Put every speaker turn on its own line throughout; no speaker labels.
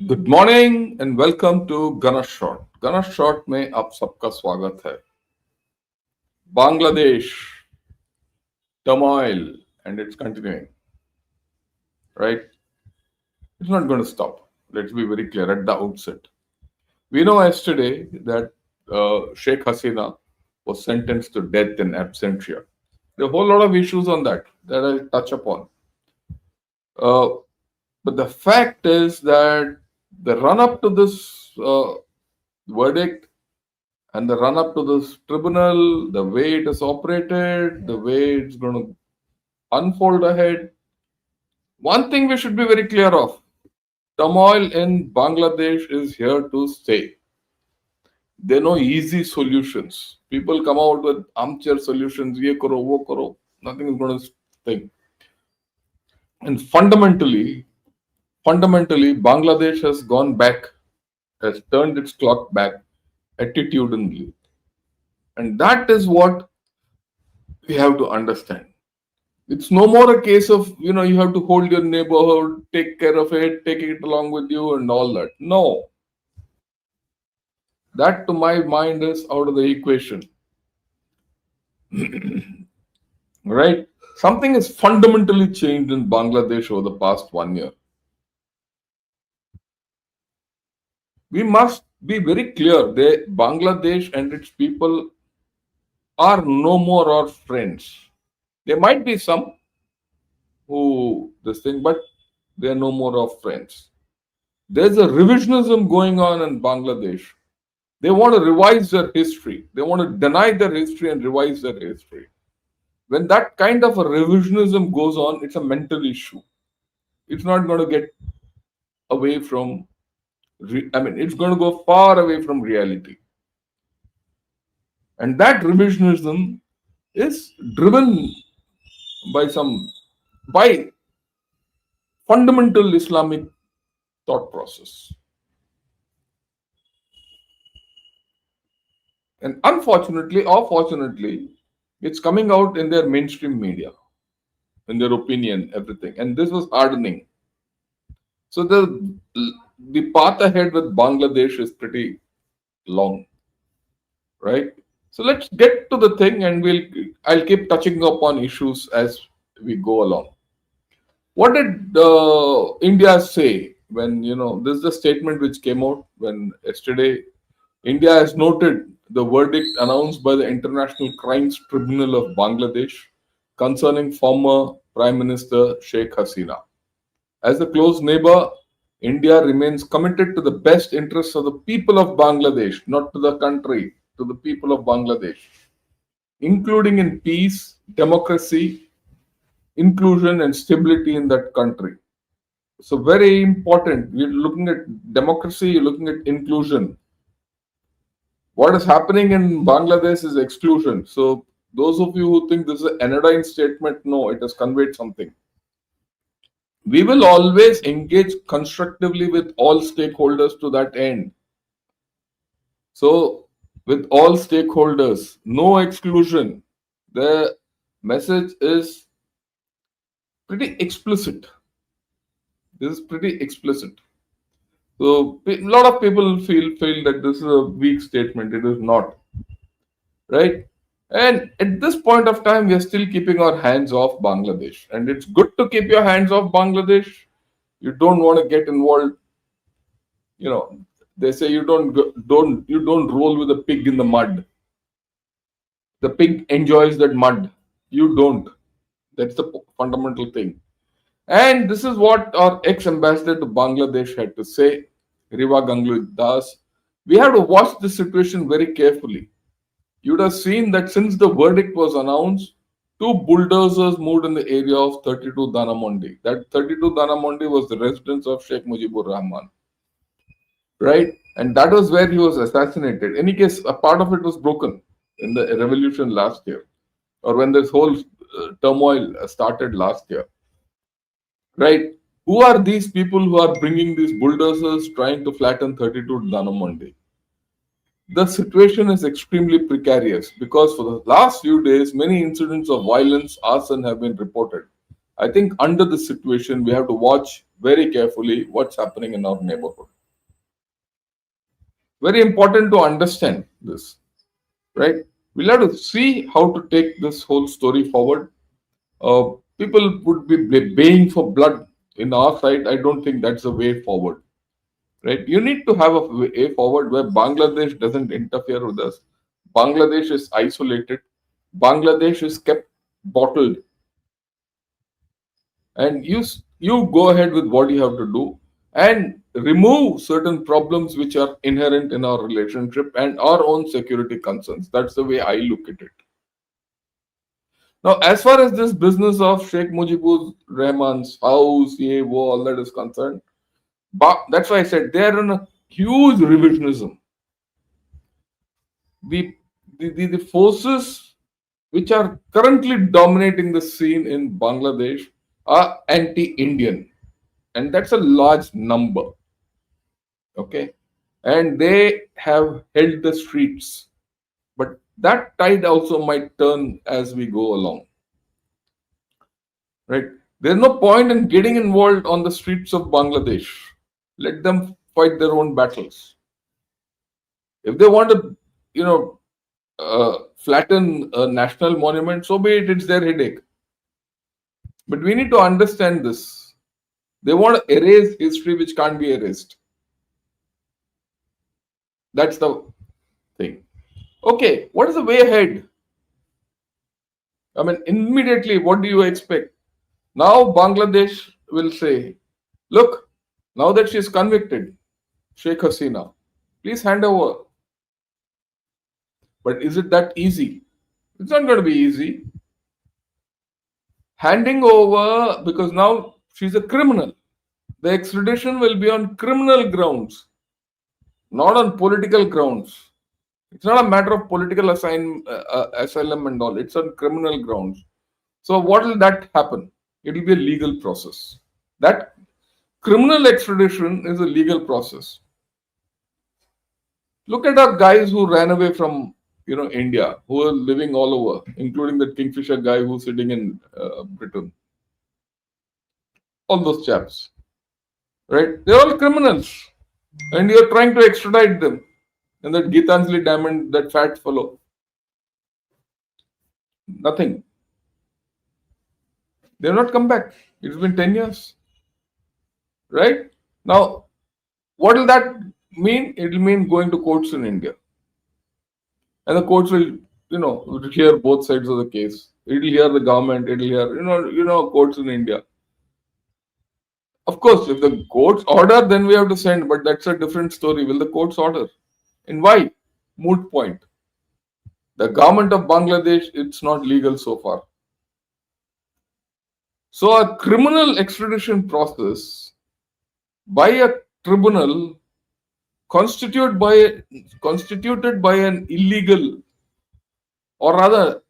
Good morning and welcome to Ganesh shot. Ganesh shot में आप सबका स्वागत है। Bangladesh turmoil and it's continuing, right? It's not going to stop. Let's be very clear at the outset. We know yesterday that Sheikh Hasina was sentenced to death in absentia. There are a whole lot of issues on that I'll touch upon. Uh, but the fact is that the run up to this verdict and the run up to this tribunal, the way it is operated, the way it's going to unfold ahead, one thing we should be very clear of: turmoil in Bangladesh is here to stay. There are no easy solutions. People come out with armchair solutions, ye karo, wo karo. Nothing is going to stay. And fundamentally, Bangladesh has gone back, has turned its clock back attitudinally. And that is what we have to understand. It's no more a case of, you have to hold your neighborhood, take care of it, take it along with you, and all that. No. That, to my mind, is out of the equation. Right? Something has fundamentally changed in Bangladesh over the past 1 year. We must be very clear that Bangladesh and its people are no more our friends. There might be some who this thing, but they are no more our friends. There's a revisionism going on in Bangladesh. They want to revise their history. They want to deny their history and revise their history. When that kind of a revisionism goes on, it's a mental issue. It's not going to get away from, it's going to go far away from reality. And that revisionism is driven by fundamental Islamic thought process. And unfortunately or fortunately, it's coming out in their mainstream media, in their opinion, everything. And this was hardening. So the path ahead with Bangladesh is pretty long, right? So let's get to the thing, and I'll keep touching upon issues as we go along. What did India say when, this is the statement which came out when yesterday India has noted the verdict announced by the International Crimes Tribunal of Bangladesh concerning former Prime Minister Sheikh Hasina. As a close neighbor, India remains committed to the best interests of the people of Bangladesh, not to the country, to the people of Bangladesh, including in peace, democracy, inclusion, and stability in that country. So, very important. We're looking at democracy, you're looking at inclusion. What is happening in Bangladesh is exclusion. So, those of you who think this is an anodyne statement, no, it has conveyed something. We will always engage constructively with all stakeholders to that end. So, with all stakeholders, no exclusion. The message is pretty explicit. This is pretty explicit. So, a lot of people feel that this is a weak statement. It is not. Right? And at this point of time, we are still keeping our hands off Bangladesh. And it's good to keep your hands off Bangladesh. You don't want to get involved. They say you don't roll with a pig in the mud. The pig enjoys that mud. You don't. That's the fundamental thing. And this is what our ex-ambassador to Bangladesh had to say, Riva Ganguly Das. We have to watch the situation very carefully. You would have seen that since the verdict was announced, 2 bulldozers moved in the area of 32 Danamondi. That 32 Danamondi was the residence of Sheikh Mujibur Rahman. Right? And that was where he was assassinated. In any case, a part of it was broken in the revolution last year, or when this whole turmoil started last year. Right? Who are these people who are bringing these bulldozers trying to flatten 32 Danamondi? The situation is extremely precarious because for the last few days, many incidents of violence, arson have been reported. I think under this situation, we have to watch very carefully what's happening in our neighborhood. Very important to understand this, right? We'll have to see how to take this whole story forward. People would be baying for blood in our side. I don't think that's the way forward, right? You need to have a way forward where Bangladesh doesn't interfere with us. Bangladesh is isolated. Bangladesh is kept bottled, and you go ahead with what you have to do and remove certain problems which are inherent in our relationship and our own security concerns. That's the way I look at it. Now, as far as this business of Sheikh Mujibur Rahman's house, ye, wo, all that is concerned, that's why I said they are in a huge revisionism. The, the forces which are currently dominating the scene in Bangladesh are anti-Indian, and that's a large number. Okay, and they have held the streets, but that tide also might turn as we go along. Right? There's no point in getting involved on the streets of Bangladesh. Let them fight their own battles. If they want to, flatten a national monument, so be it. It's their headache. But we need to understand this. They want to erase history which can't be erased. That's the thing. Okay, what is the way ahead? I mean, immediately, what do you expect? Now, Bangladesh will say, look, now that she is convicted, Sheikh Hasina, please hand over. But is it that easy? It's not going to be easy. Handing over, because now she's a criminal. The extradition will be on criminal grounds, not on political grounds. It's not a matter of political asylum and all. It's on criminal grounds. So what will that happen? It will be a legal process. That criminal extradition is a legal process. Look at our guys who ran away from India, who are living all over, including the Kingfisher guy who's sitting in Britain. All those chaps, right? They're all criminals, and you're trying to extradite them. And that Gitanjali Diamond, that fat fellow, nothing. They've not come back. It's been 10 years, right? Now, what will that mean? It will mean going to courts in India. And the courts will, hear both sides of the case. It will hear the government, it will hear, courts in India. Of course, if the courts order, then we have to send, but that's a different story. Will the courts order? And why? Moot point. The government of Bangladesh, it's not legal so far. So a criminal extradition process by a tribunal constituted by an illegal, or rather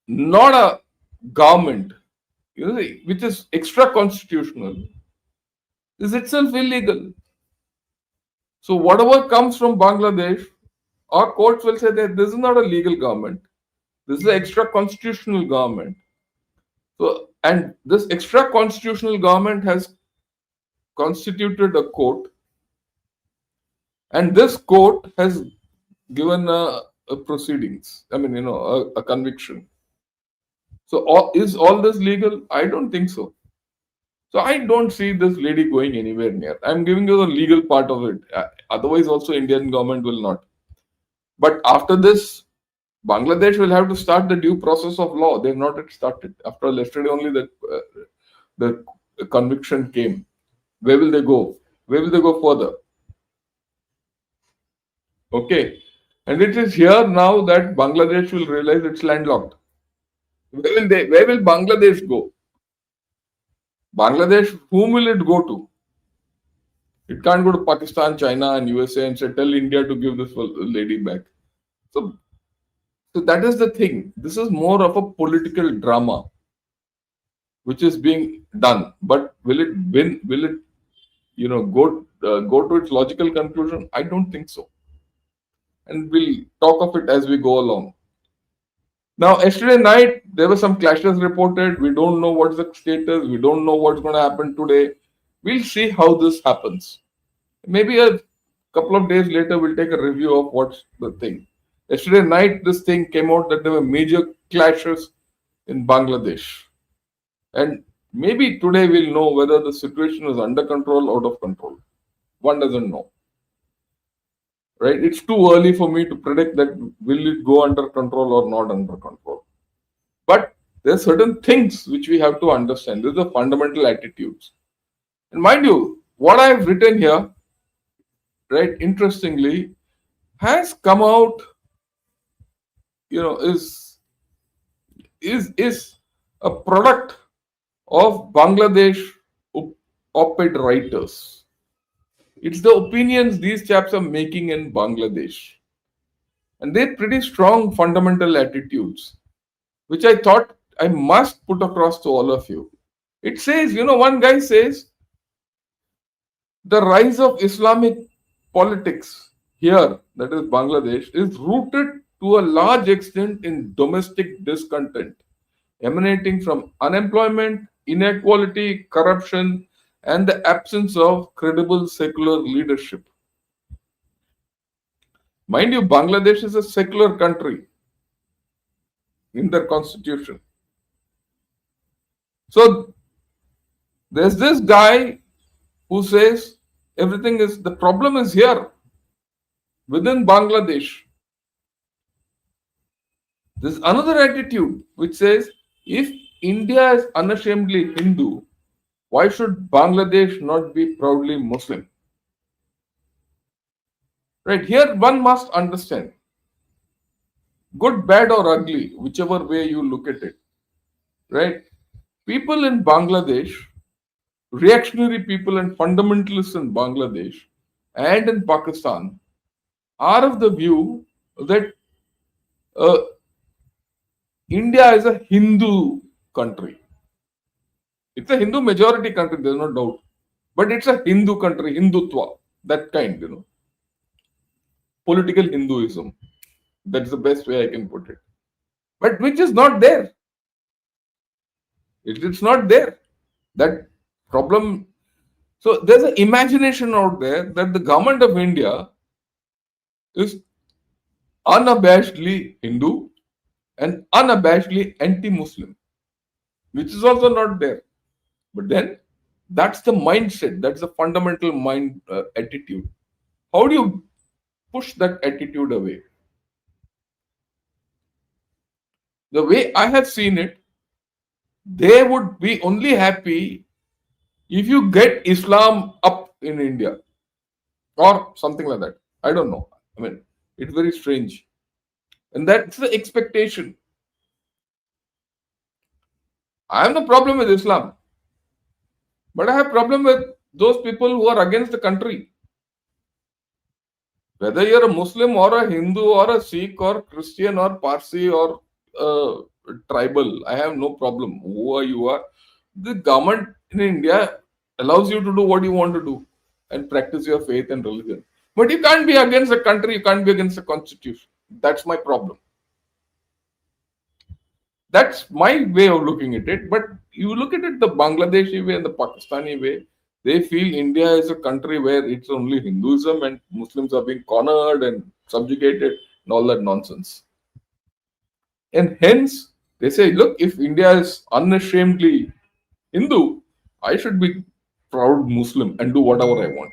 not a government, which is extra constitutional, is itself illegal. So whatever comes from Bangladesh, our courts will say that this is not a legal government. This is an extra constitutional government. So, and this extra constitutional government has constituted a court, and this court has given a proceedings. I mean, a conviction. So, is all this legal? I don't think so. So, I don't see this lady going anywhere near. I'm giving you the legal part of it. Otherwise, also Indian government will not. But after this, Bangladesh will have to start the due process of law. They've not yet started. After all, yesterday only the conviction came. Where will they go? Where will they go further? Okay. And it is here now that Bangladesh will realize it's landlocked. Where will Bangladesh go? Bangladesh, whom will it go to? It can't go to Pakistan, China, and USA and say, tell India to give this lady back. So that is the thing. This is more of a political drama which is being done. But will it win? Will it, go to its logical conclusion? I don't think so. And we'll talk of it as we go along. Now, yesterday night, there were some clashes reported. We don't know what's the status. We don't know what's going to happen today. We'll see how this happens. Maybe a Couple of days later, we'll take a review of what's the thing. Yesterday night, this thing came out that there were major clashes in Bangladesh. And maybe today we'll know whether the situation is under control or out of control. One doesn't know. Right? It's too early for me to predict that will it go under control or not under control. But there are certain things which we have to understand. These are fundamental attitudes. And mind you, what I've written here, right, interestingly, has come out, is a product of Bangladesh op-ed writers. It's the opinions these chaps are making in Bangladesh. And they're pretty strong fundamental attitudes, which I thought I must put across to all of you. It says, one guy says, the rise of Islamic politics here, that is Bangladesh, is rooted to a large extent in domestic discontent emanating from unemployment, inequality, corruption, and the absence of credible secular leadership. Mind you, Bangladesh is a secular country in their constitution. So there's this guy who says the problem is here within Bangladesh. There's another attitude which says if India is unashamedly Hindu, why should Bangladesh not be proudly Muslim? Right here, one must understand good, bad, or ugly, whichever way you look at it. Right? People in Bangladesh, reactionary people and fundamentalists in Bangladesh and in Pakistan are of the view that uh, India is a Hindu country. It's a Hindu majority country, there's no doubt. But it's a Hindu country, Hindutva, that kind. Political Hinduism. That's the best way I can put it. But which is not there. It's not there. That problem. So there's an imagination out there that the government of India is unabashedly Hindu and unabashedly anti-Muslim, which is also not there. But then that's the mindset, that's the fundamental mind attitude. How do you push that attitude away? The way I have seen it, they would be only happy if you get Islam up in India or something like that. I don't know. I mean, it's very strange. And that's the expectation. I have no problem with Islam, but I have problem with those people who are against the country. Whether you're a Muslim or a Hindu or a Sikh or Christian or Parsi or tribal, I have no problem. Who you are. The government in India allows you to do what you want to do and practice your faith and religion. But you can't be against the country, you can't be against the constitution. That's my problem. That's my way of looking at it. But you look at it the Bangladeshi way and the Pakistani way, they feel India is a country where it's only Hinduism and Muslims are being cornered and subjugated and all that nonsense. And hence, they say, look, if India is unashamedly Hindu, I should be proud Muslim and do whatever I want.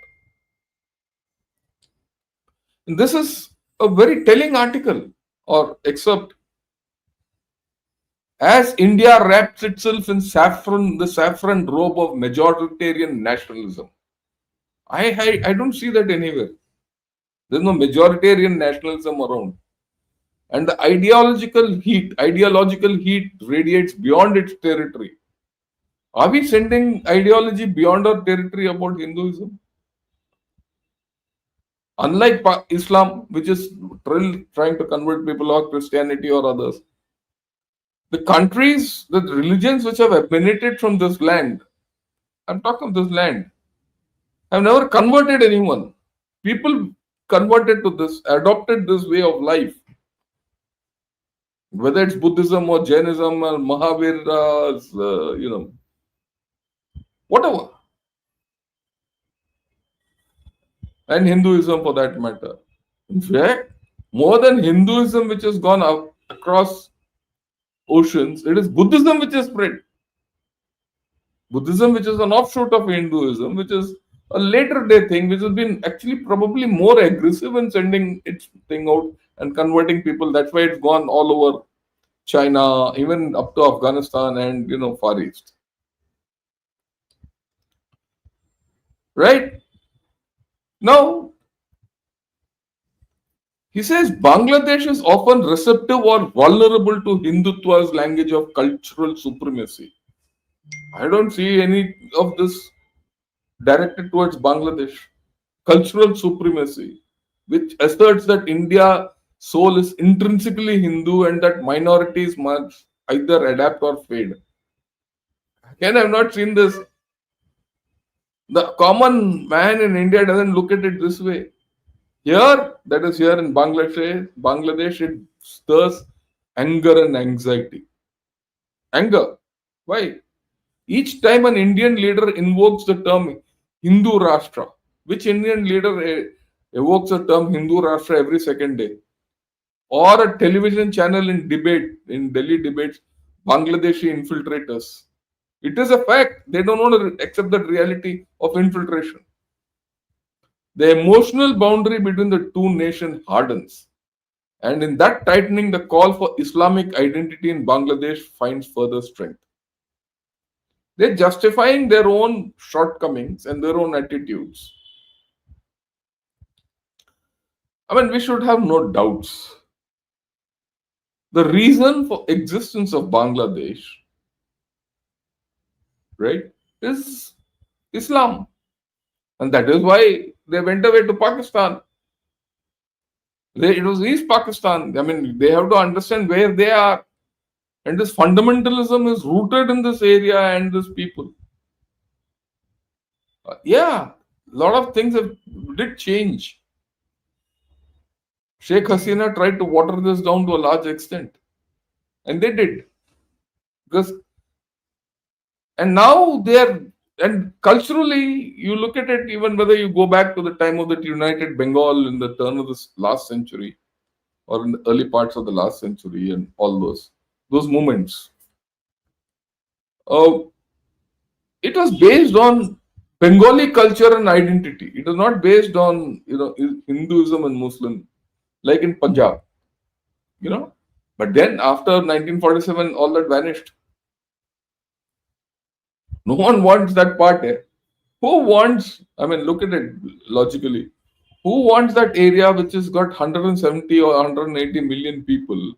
And this is a very telling article or excerpt. As India wraps itself in the saffron robe of majoritarian nationalism. I don't see that anywhere. There's no majoritarian nationalism around. And the ideological heat radiates beyond its territory. Are we sending ideology beyond our territory about Hinduism? Unlike Islam, which is trying to convert people or Christianity or others, the countries, the religions which have emanated from this land, I'm talking of this land, have never converted anyone. People converted to this, adopted this way of life. Whether it's Buddhism or Jainism or Mahavira's, whatever. and Hinduism for that matter. In fact, more than Hinduism, which has gone up across oceans, it is Buddhism which has spread. Buddhism, which is an offshoot of Hinduism, which is a later day thing, which has been actually probably more aggressive in sending its thing out and converting people. That's why it's gone all over China, even up to Afghanistan and Far East. Right? Now he says Bangladesh is often receptive or vulnerable to Hindutva's language of cultural supremacy. I don't see any of this directed towards Bangladesh. Cultural supremacy, which asserts that India's soul is intrinsically Hindu and that minorities must either adapt or fade. Again, I've not seen this. The common man in India doesn't look at it this way. Here, that is here in Bangladesh, it stirs anger and anxiety. Anger. Why? Each time an Indian leader invokes the term Hindu Rashtra, which Indian leader evokes the term Hindu Rashtra every second day, or a television channel in Delhi debates, Bangladeshi infiltrators. It is a fact. They don't want to accept that reality of infiltration. The emotional boundary between the two nations hardens. And in that tightening, the call for Islamic identity in Bangladesh finds further strength. They're justifying their own shortcomings and their own attitudes. I mean, we should have no doubts. The reason for existence of Bangladesh, right, is Islam. And that is why they went away to Pakistan. It was East Pakistan. I mean, they have to understand where they are. And this fundamentalism is rooted in this area and this people. Yeah, a lot of things did change. Sheikh Hasina tried to water this down to a large extent. And they did. Because and now they are, and culturally, you look at it, even whether you go back to the time of the United Bengal in the turn of the last century or in the early parts of the last century and all those moments. Uh, it was based on Bengali culture and identity. It was not based on Hinduism and Muslim, like in Punjab, you know. But then after 1947, all that vanished. No one wants that part. Who wants? I mean, look at it logically. Who wants that area which has got 170 or 180 million people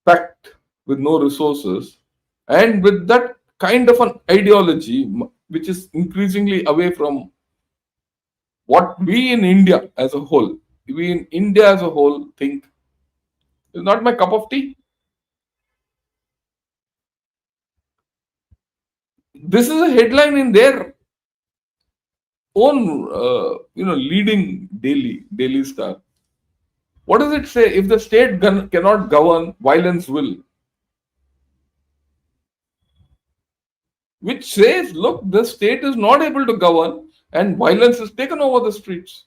packed with no resources and with that kind of an ideology which is increasingly away from what we in India as a whole, we in India as a whole think is not my cup of tea. This is a headline in their own, leading daily star. What does it say? If the state cannot govern, violence will. Which says, look, the state is not able to govern and violence has taken over the streets.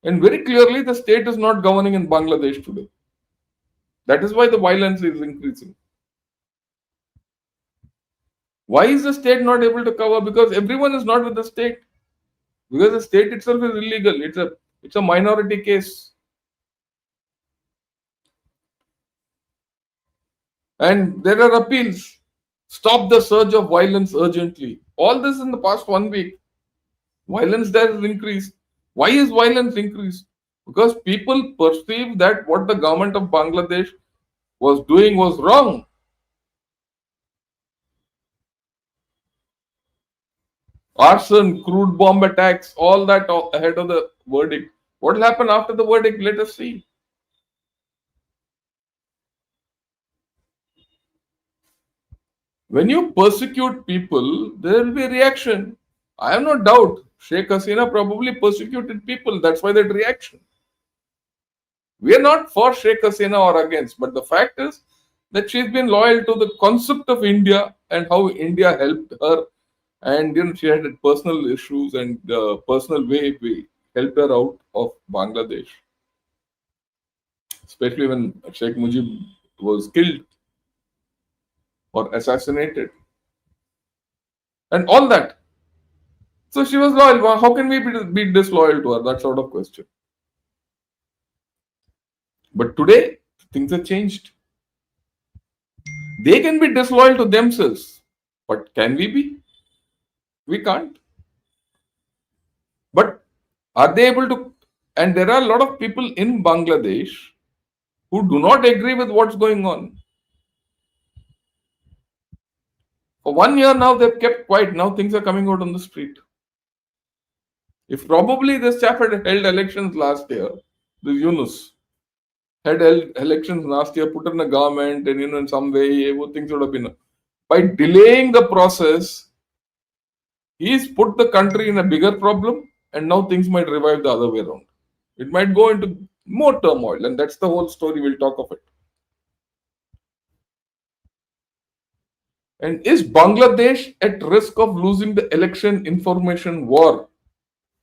And very clearly, the state is not governing in Bangladesh today. That is why the violence is increasing. Why is the state not able to cover? Because everyone is not with the state. Because the state itself is illegal. It's a minority case. And there are appeals. Stop the surge of violence urgently. All this in the past 1 week. Violence there has increased. Why is violence increased? Because people perceive that what the government of Bangladesh was doing was wrong. Arson, crude bomb attacks, all that ahead of the verdict. What will happen after the verdict? Let us see. When you persecute people, there will be a reaction. I have no doubt Sheikh Hasina probably persecuted people. That's why that reaction. We are not for Sheikh Hasina or against, but the fact is that she's been loyal to the concept of India and how India helped her and she had personal issues and personal way we helped her out of Bangladesh, especially when Sheikh Mujib was killed or assassinated and all that. So she was loyal. How can we be disloyal to her? That sort of question. But today, things have changed. They can be disloyal to themselves. But can we be? We can't. But are they able to? And there are a lot of people in Bangladesh who do not agree with what's going on. For 1 year now, they've kept quiet. Now things are coming out on the street. If probably this chap had held elections last year, this Yunus had held elections last year, put in a government, and in some way, things would have been. By delaying the process, he's put the country in a bigger problem, and now things might revive the other way around. It might go into more turmoil, and that's the whole story. We'll talk of it. And is Bangladesh at risk of losing the election information war?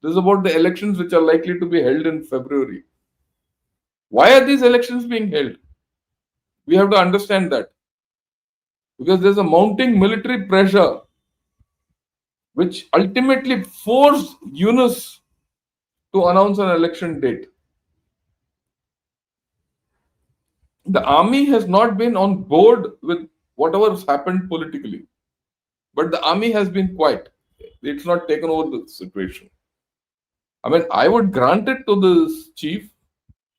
This is about the elections which are likely to be held in February. Why are these elections being held? We have to understand that. Because there's a mounting military pressure which ultimately forced Yunus to announce an election date. The army has not been on board with whatever has happened politically, but the army has been quiet. It's not taken over the situation. I mean, I would grant it to the chief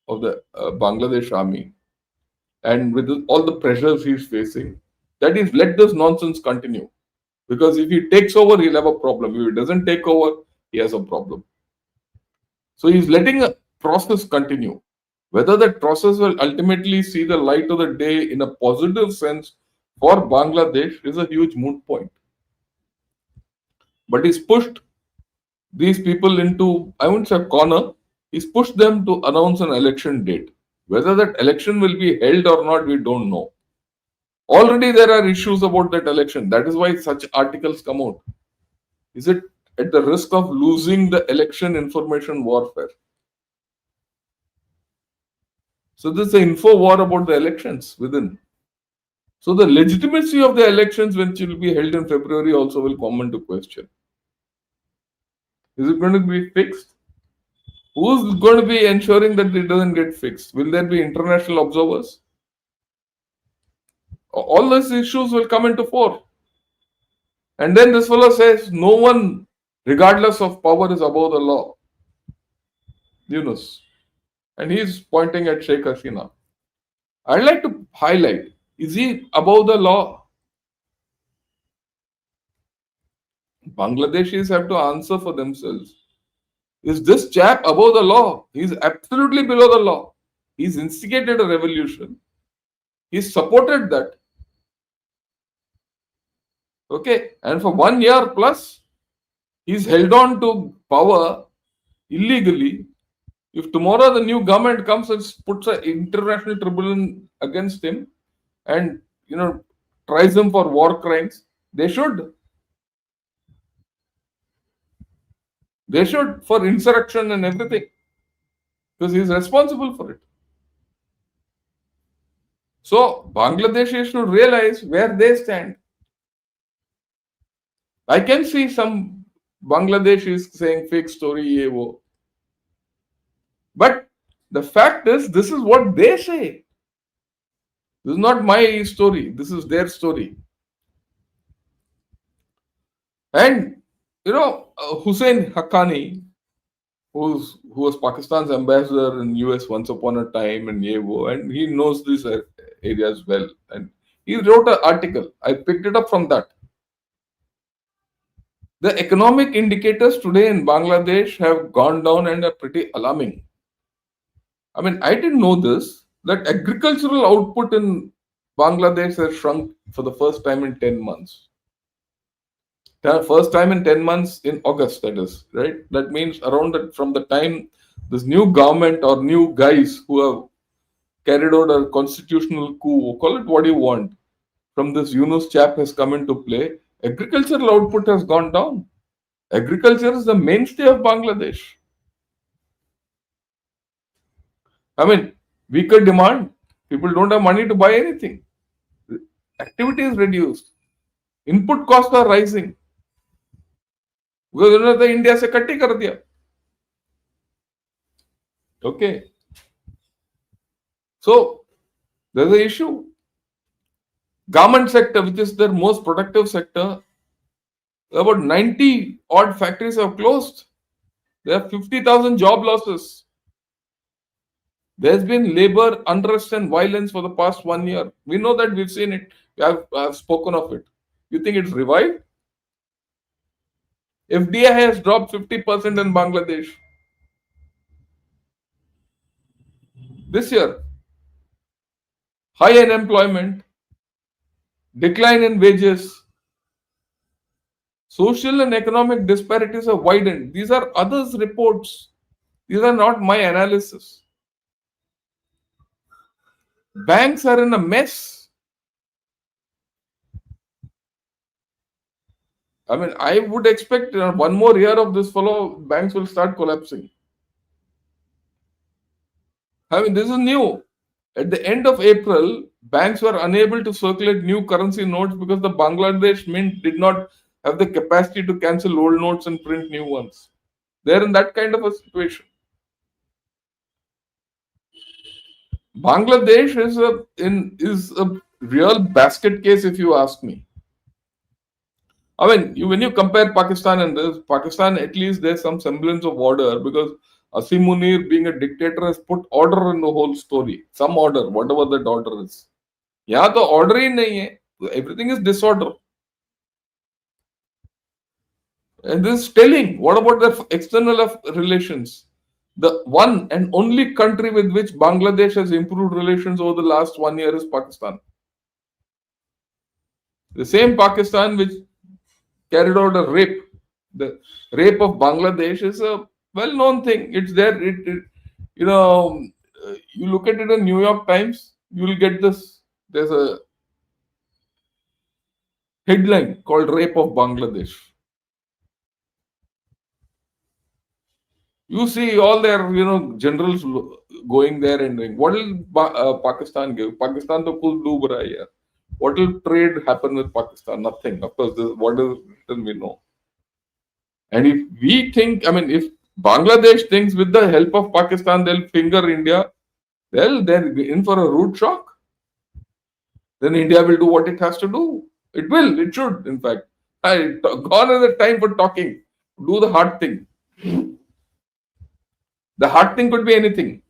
of the Bangladesh army, and with all the pressures he's facing, that is, let this nonsense continue. Because if he takes over, he'll have a problem. If he doesn't take over, he has a problem. So he's letting a process continue. Whether that process will ultimately see the light of the day in a positive sense for Bangladesh is a huge moot point. But he's pushed these people into, I wouldn't say a corner, he's pushed them to announce an election date. Whether that election will be held or not, we don't know. Already there are issues about that election. That is why such articles come out. Is it at the risk of losing the election information warfare? So this is an info war about the elections within. So the legitimacy of the elections, which will be held in February, also will come into question. Is it going to be fixed? Who's going to be ensuring that it doesn't get fixed? Will there be international observers? All these issues will come into fore. And then this fellow says, no one, regardless of power, is above the law. Yunus. And he's pointing at Sheikh Hasina. I'd like to highlight, is he above the law? Bangladeshis have to answer for themselves. Is this chap above the law? He's absolutely below the law. He's instigated a revolution. He's supported that. Okay, and for 1 year plus, he's held on to power illegally. If tomorrow the new government comes and puts an international tribunal against him and tries him for war crimes, they should. They should, for insurrection and everything, because he's responsible for it. So Bangladeshis should realize where they stand. I can see some Bangladeshis saying fake story, ye wo. But the fact is, this is what they say. This is not my story. This is their story. And Hussein Haqqani, who was Pakistan's ambassador in US once upon a time in Yevo, and he knows these areas well. And he wrote an article. I picked it up from that. The economic indicators today in Bangladesh have gone down and are pretty alarming. I mean, I didn't know this, that agricultural output in Bangladesh has shrunk for the first time in 10 months. First time in 10 months in August, that is, right? That means from the time this new government or new guys who have carried out a constitutional coup, call it what you want, from this Yunus chap has come into play, Agricultural output has gone down. Agriculture is the mainstay of Bangladesh. I mean, weaker demand. People don't have money to buy anything. Activity is reduced. Input costs are rising. Because उन्होंने India से कट्टी कर दिया. Okay. So there's an issue. Garment sector, which is their most productive sector, about 90 odd factories have closed. There are 50,000 job losses. There's been labor unrest and violence for the past 1 year. We know that, we've seen it. I've spoken of it. You think it's revived? FDI has dropped 50% in Bangladesh this year. High unemployment, decline in wages, social and economic disparities have widened. These are others' reports. These are not my analysis. Banks are in a mess. I mean, I would expect one more year of this fellow, banks will start collapsing. I mean, this is new. At the end of April, banks were unable to circulate new currency notes because the Bangladesh Mint did not have the capacity to cancel old notes and print new ones. They're in that kind of a situation. Bangladesh is a real basket case, if you ask me. I mean, when you compare Pakistan and this, Pakistan, at least there's some semblance of order because Asim Munir, being a dictator, has put order in the whole story. Some order, whatever that order is. यहाँ तो order ही नहीं है. Everything is disorder. And this is telling. What about the external relations? The one and only country with which Bangladesh has improved relations over the last 1 year is Pakistan. The same Pakistan which carried out a rape. The rape of Bangladesh is a well-known thing. It's there. You know, you look at it in New York Times, you will get this. There's a headline called "Rape of Bangladesh." You see all their, generals going there and doing. What will Pakistan give? Pakistan to kuch doob raha hai yaar. What will trade happen with Pakistan? Nothing. Of course, what is written we know. And if we think, I mean, if Bangladesh thinks with the help of Pakistan they'll finger India, well, they're in for a rude shock. Then India will do what it has to do. It will, it should, in fact. Gone is the time for talking. Do the hard thing. The hard thing could be anything.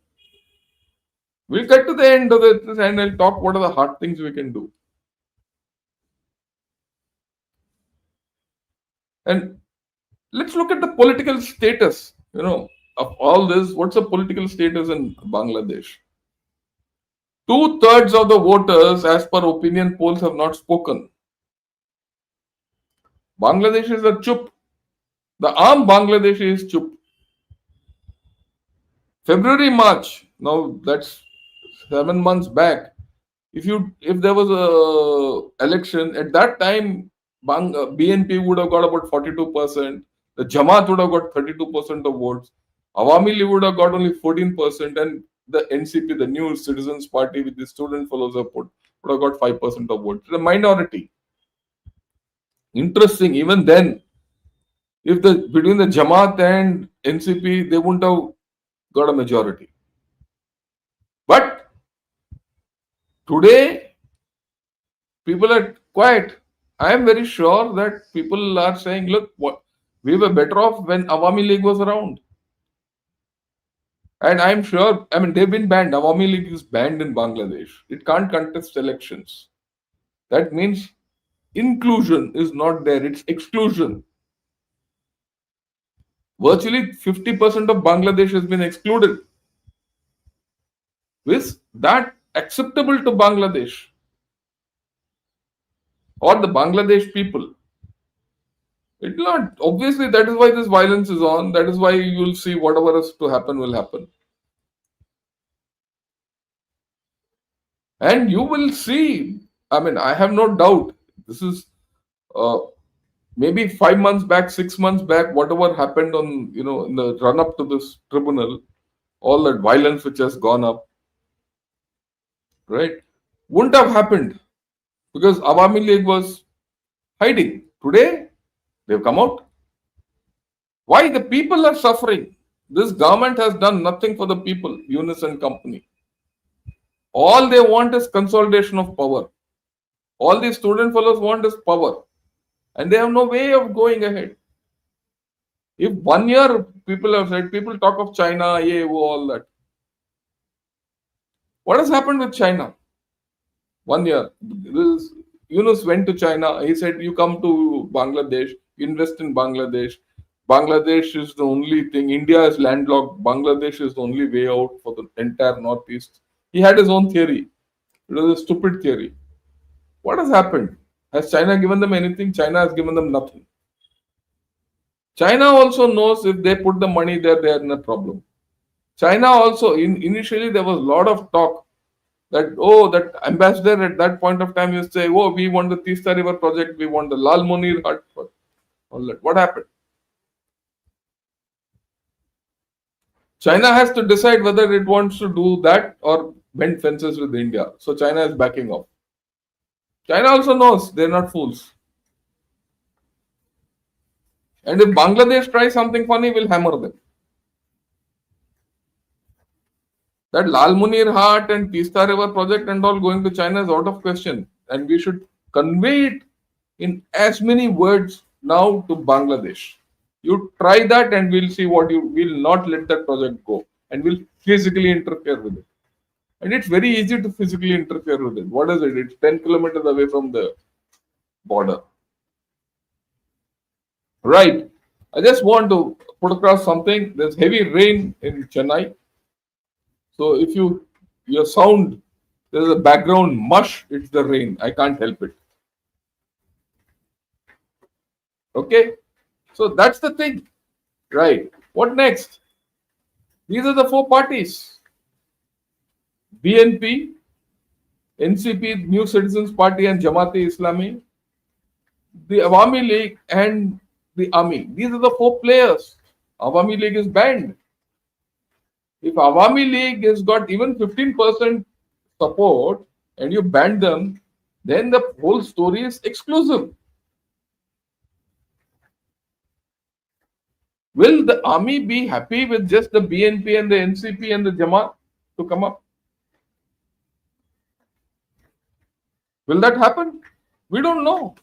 We'll get to the end of this and I'll talk what are the hard things we can do. And let's look at the political status, of all this. What's the political status in Bangladesh? 2/3 of the voters, as per opinion polls, have not spoken. Bangladesh is a chup. The arm Bangladesh is chup. February, March. Now that's 7 months back. If there was a election at that time, BNP would have got about 42%. The Jamaat would have got 32% of votes. Awami League would have got only 14%, and the NCP, the New Citizens Party, with the student fellows have put, would have got 5% of votes. The minority. Interesting. Even then, if between the Jamaat and NCP, they wouldn't have got a majority. But today, people are quiet. I am very sure that people are saying, look, we were better off when Awami League was around. And I'm sure, I mean, they've been banned. Awami League is banned in Bangladesh. It can't contest elections. That means inclusion is not there, it's exclusion. Virtually 50% of Bangladesh has been excluded. Is that acceptable to Bangladesh or the Bangladesh people? It will not. Obviously, that is why this violence is on. That is why you will see whatever is to happen will happen. And you will see, I mean, I have no doubt, this is maybe 5 months back, 6 months back, whatever happened on, in the run up to this tribunal, all that violence which has gone up, right, wouldn't have happened because Awami League was hiding. Today, they've come out. Why? The people are suffering. This government has done nothing for the people, Yunus and company. All they want is consolidation of power. All these student fellows want is power. And they have no way of going ahead. If 1 year people have said, people talk of China, yeah, all that. What has happened with China? 1 year. This Yunus went to China. He said, "You come to Bangladesh, invest in Bangladesh. Bangladesh is the only thing. India is landlocked. Bangladesh is the only way out for the entire Northeast." He had his own theory. It was a stupid theory. What has happened? Has China given them anything? China has given them nothing. China also knows if they put the money there, they are in a problem. China also, initially, there was a lot of talk that, oh, that ambassador at that point of time used to say, oh, we want the Tista River project, we want the Lal Munir Hut, all that. What happened? China has to decide whether it wants to do that or mend fences with India. So China is backing off. China also knows they're not fools. And if Bangladesh tries something funny, we'll hammer them. That Lal Munir Hut and Tista River project and all going to China is out of question. And we should convey it in as many words now to Bangladesh. You try that and we'll see what you will not let that project go and we'll physically interfere with it. And it's very easy to physically interfere with it. What is it? It's 10 kilometers away from the border. Right. I just want to put across something. There's heavy rain in Chennai. So if your sound, there's a background mush, it's the rain. I can't help it. Okay. So that's the thing. Right. What next? These are the four parties: BNP, NCP, New Citizens Party, and Jamaat-e Islami, the Awami League, and the army. These are the four players. Awami League is banned. If Awami League has got even 15% support and you ban them, then the whole story is exclusive. Will the army be happy with just the BNP and the NCP and the Jamaat to come up? Will that happen? We don't know.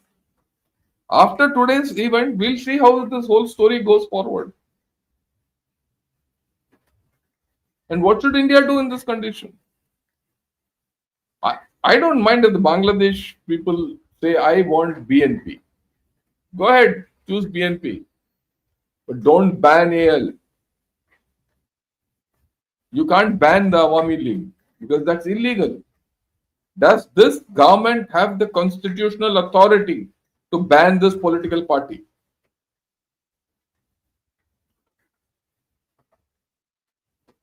After today's event, we'll see how this whole story goes forward. And what should India do in this condition? I don't mind if the Bangladesh people say, I want BNP. Go ahead, choose BNP. But don't ban AL. You can't ban the Awami League because that's illegal. Does this government have the constitutional authority to ban this political party?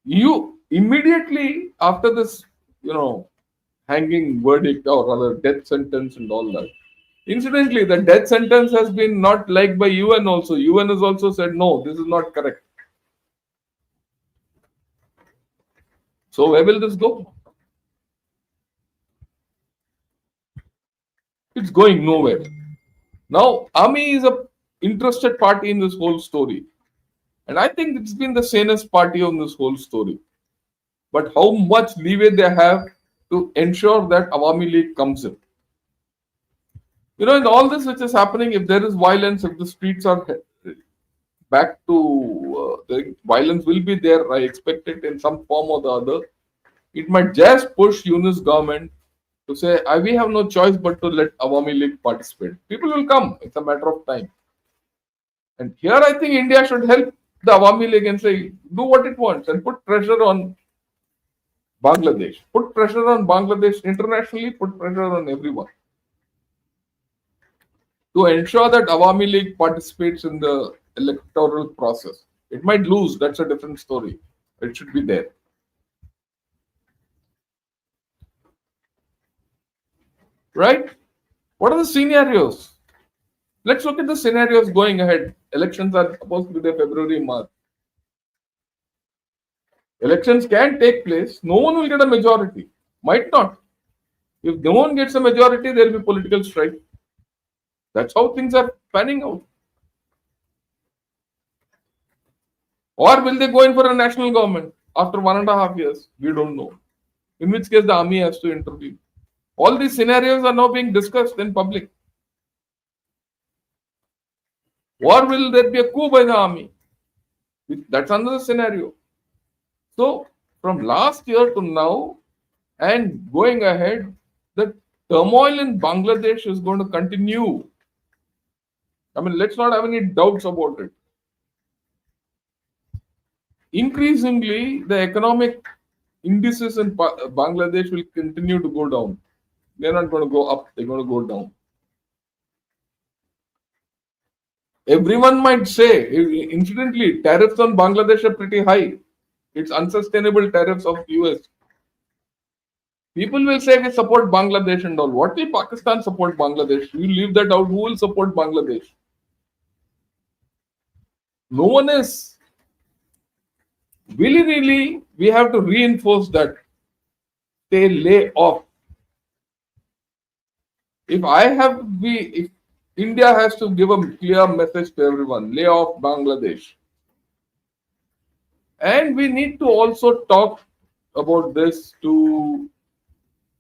You immediately after this, hanging verdict or rather death sentence and all that. Incidentally, the death sentence has been not liked by UN also. UN has also said no, this is not correct. So where will this go? It's going nowhere. Now, Army is a interested party in this whole story. And I think it's been the sanest party on this whole story. But how much leeway they have to ensure that Awami League comes in. In all this which is happening, if there is violence, if the streets are back to the violence will be there, I expect it in some form or the other. It might just push Yunus government to say, we have no choice but to let Awami League participate. People will come. It's a matter of time. And here I think India should help the Awami League and say, do what it wants and put pressure on Bangladesh. Put pressure on Bangladesh internationally, put pressure on everyone to ensure that Awami League participates in the electoral process. It might lose, that's a different story. It should be there. Right? What are the scenarios? Let's look at the scenarios going ahead. Elections are supposed to be there February, March. Elections can take place. No one will get a majority. Might not. If no one gets a majority, there will be political strife. That's how things are panning out. Or will they go in for a national government after 1.5 years? We don't know. In which case, the army has to intervene. All these scenarios are now being discussed in public. Or will there be a coup by the army? That's another scenario. So, from last year to now and going ahead, the turmoil in Bangladesh is going to continue. I mean, let's not have any doubts about it. Increasingly, the economic indices in Bangladesh will continue to go down. They're not going to go up, they're going to go down. Everyone might say, incidentally, tariffs on Bangladesh are pretty high. It's unsustainable tariffs of US. People will say we support Bangladesh and all. What will Pakistan support Bangladesh? You leave that out. Who will support Bangladesh? No one is. Really, we have to reinforce that. They lay off. If India has to give a clear message to everyone, lay off Bangladesh. And we need to also talk about this to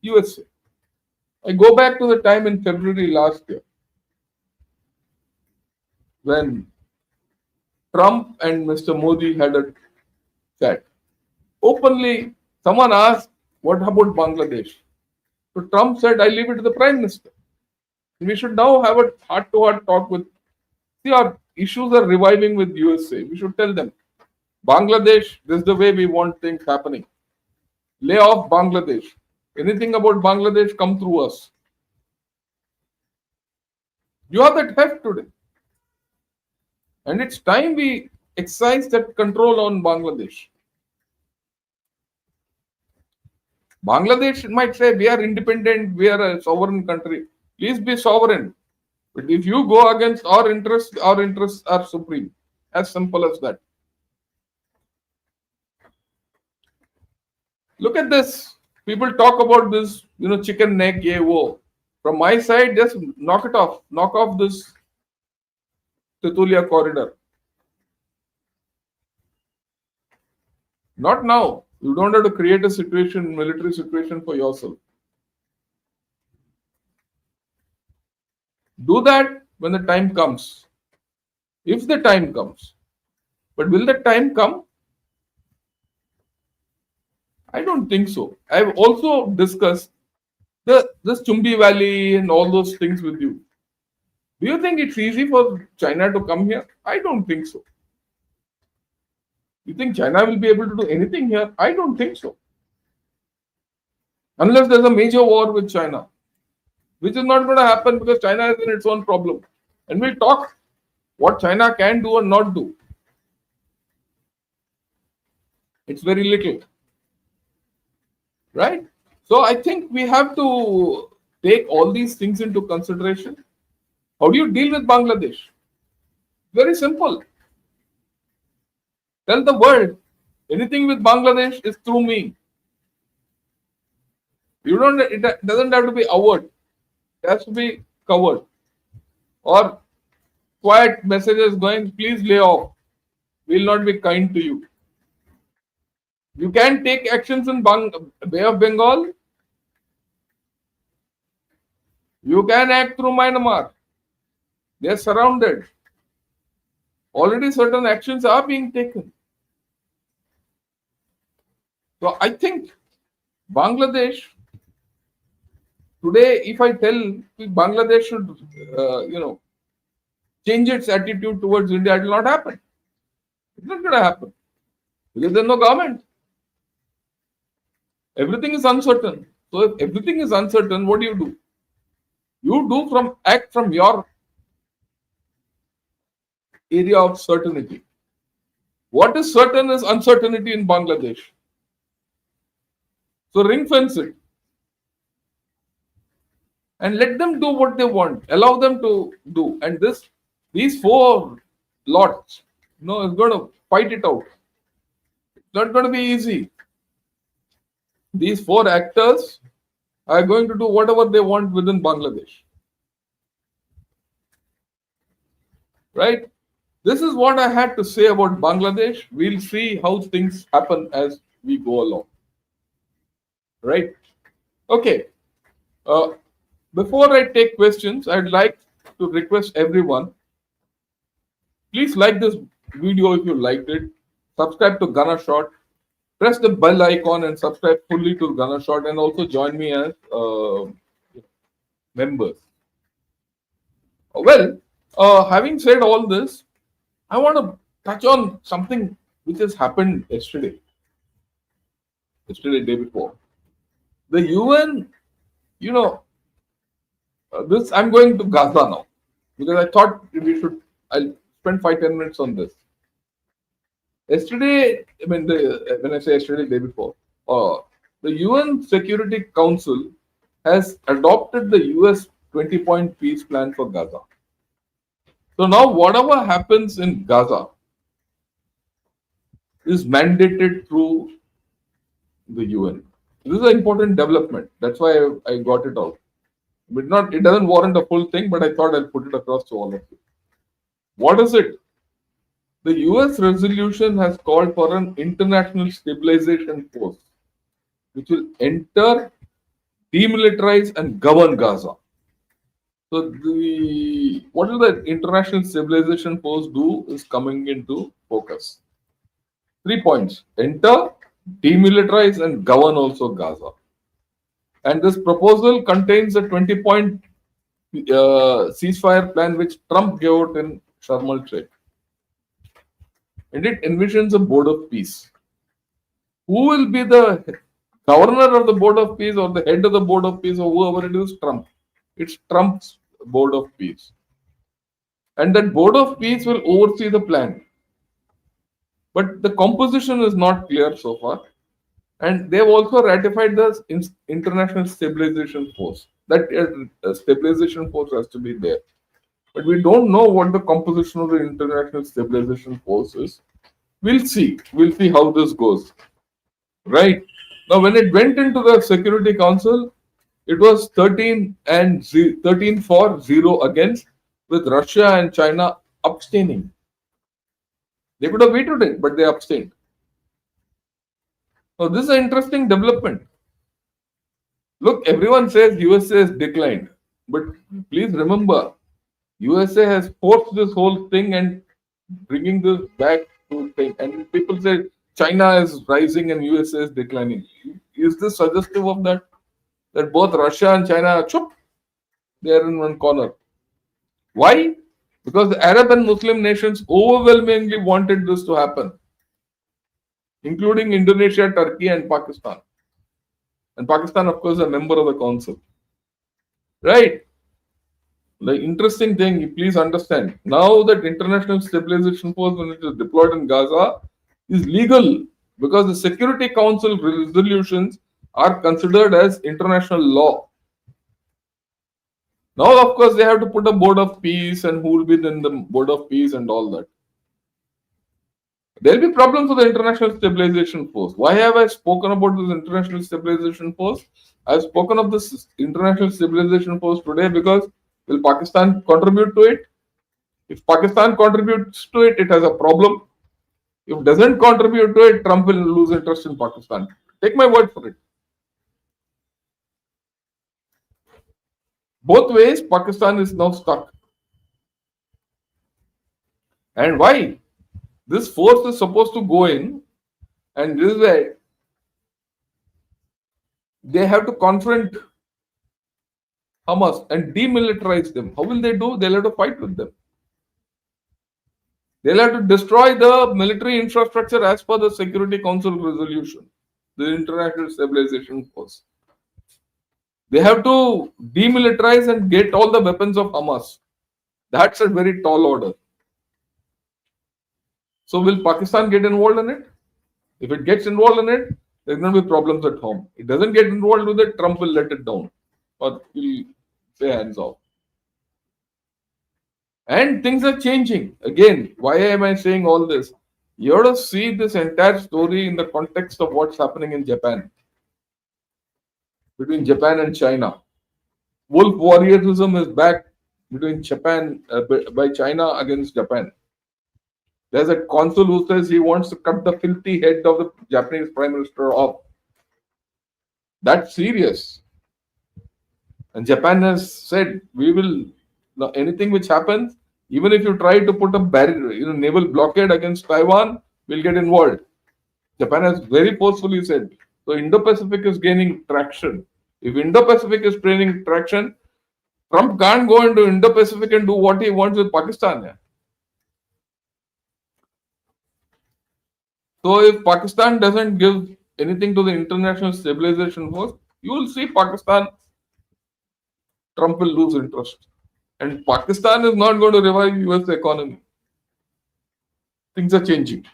USA. I go back to the time in February last year when Trump and Mr. Modi had a chat. Openly, someone asked, what about Bangladesh? So Trump said, I leave it to the Prime Minister. We should now have a heart-to-heart talk with. See, our issues are reviving with USA. We should tell them, Bangladesh, this is the way we want things happening. Lay off Bangladesh. Anything about Bangladesh, come through us. You have that heft today. And it's time we exercise that control on Bangladesh. Bangladesh might say, we are independent, we are a sovereign country. Please be sovereign. But if you go against our interests are supreme. As simple as that. Look at this. People talk about this, chicken neck, ye wo. From my side, just knock it off. Knock off this Titulia corridor. Not now. You don't have to create a situation, military situation for yourself. Do that when the time comes. If the time comes. But will the time come? I don't think so. I've also discussed this Chumbi Valley and all those things with you. Do you think it's easy for China to come here? I don't think so. You think China will be able to do anything here? I don't think so. Unless there's a major war with China, which is not going to happen because China is in its own problem. And we'll talk what China can do and not do. It's very little. Right? So I think we have to take all these things into consideration. How do you deal with Bangladesh? Very simple. Tell the world, anything with Bangladesh is through me. It doesn't have to be outward. It has to be covered. Or quiet messages going, please lay off. We will not be kind to you. You can take actions in Bay of Bengal. You can act through Myanmar. They are surrounded. Already certain actions are being taken. So I think Bangladesh, today, if I tell Bangladesh should, change its attitude towards India, it will not happen. It's not going to happen. Because there's no government. Everything is uncertain. So if everything is uncertain, what do? You act from your area of certainty. What is certain is uncertainty in Bangladesh. So ring fence it. and let them do what they want. Allow them to do. And these four lots, is going to fight it out. It's not going to be easy. These four actors are going to do whatever they want within Bangladesh. Right? This is what I had to say about Bangladesh. We'll see how things happen as we go along. Right? Okay. Uh, Before I take questions, I'd like to request everyone, please like this video if you liked it. Subscribe to Gunner Shot. Press the bell icon and subscribe fully to Gunner Shot, and also join me as members. Well, having said all this, I want to touch on something which has happened yesterday, day before. The UN, you know, this I'm going to Gaza now because I thought I'll spend 5-10 minutes on this. Yesterday, when I say yesterday, day before, the UN Security Council has adopted the US 20-point peace plan for Gaza. So now, whatever happens in Gaza is mandated through the UN. This is an important development. That's why I got it out. It doesn't warrant a full thing, but I thought I'll put it across to all of you. What is it? The US resolution has called for an international stabilization force which will enter, demilitarize, and govern Gaza. So what will the international stabilization force do is coming into focus. 3 points: enter, demilitarize, and govern also Gaza. And this proposal contains a 20-point ceasefire plan which Trump gave out in Sharm el-Sheikh. And it envisions a board of peace. Who will be the governor of the board of peace or the head of the board of peace or whoever it is? Trump. It's Trump's board of peace. And that board of peace will oversee the plan. But the composition is not clear so far. And they have also ratified the International Stabilization Force. That stabilization force has to be there. But we don't know what the composition of the International Stabilization Force is. We'll see. We'll see how this goes. Right. Now, when it went into the Security Council, it was 13 for 0 against, with Russia and China abstaining. They could have vetoed it, but they abstained. So this is an interesting development. Look, everyone says USA has declined, but please remember, USA has forced this whole thing and bringing this back to thing. And people say China is rising and USA is declining. Is this suggestive of that? That both Russia and China, they are in one corner. Why? Because the Arab and Muslim nations overwhelmingly wanted this to happen, including Indonesia, Turkey, and Pakistan. And Pakistan, of course, is a member of the council. Right? The interesting thing, please understand, now that International Stabilization Force, when it is deployed in Gaza, is legal because the Security Council resolutions are considered as international law. Now, of course, they have to put a board of peace and who will be in the board of peace and all that. There will be problems with the International Stabilization Force. Why have I spoken about this International Stabilization Force? I have spoken of this International Stabilization Force today because will Pakistan contribute to it? If Pakistan contributes to it, it has a problem. If it doesn't contribute to it, Trump will lose interest in Pakistan. Take my word for it. Both ways, Pakistan is now stuck. And why? This force is supposed to go in, and this is where they have to confront Hamas and demilitarize them. How will they do? They'll have to fight with them. They'll have to destroy the military infrastructure as per the Security Council resolution, the International Stabilization Force. They have to demilitarize and get all the weapons of Hamas. That's a very tall order. So will Pakistan get involved in it? If it gets involved in it, there's going to be problems at home. It doesn't get involved with it, Trump will let it down. Or he'll say hands off. And things are changing. Again, why am I saying all this? You have to see this entire story in the context of what's happening in Japan, between Japan and China. Wolf warriorism is back between Japan, by China against Japan. There's a consul who says he wants to cut the filthy head of the Japanese prime minister off. That's serious. And Japan has said we will anything which happens, even if you try to put a barrier, naval blockade against Taiwan, we'll get involved. Japan has very forcefully said. So Indo-Pacific is gaining traction. If Indo-Pacific is gaining traction, Trump can't go into Indo-Pacific and do what he wants with Pakistan. Yeah. So if Pakistan doesn't give anything to the international stabilization force, you will see Pakistan, Trump will lose interest. And Pakistan is not going to revive US economy. Things are changing.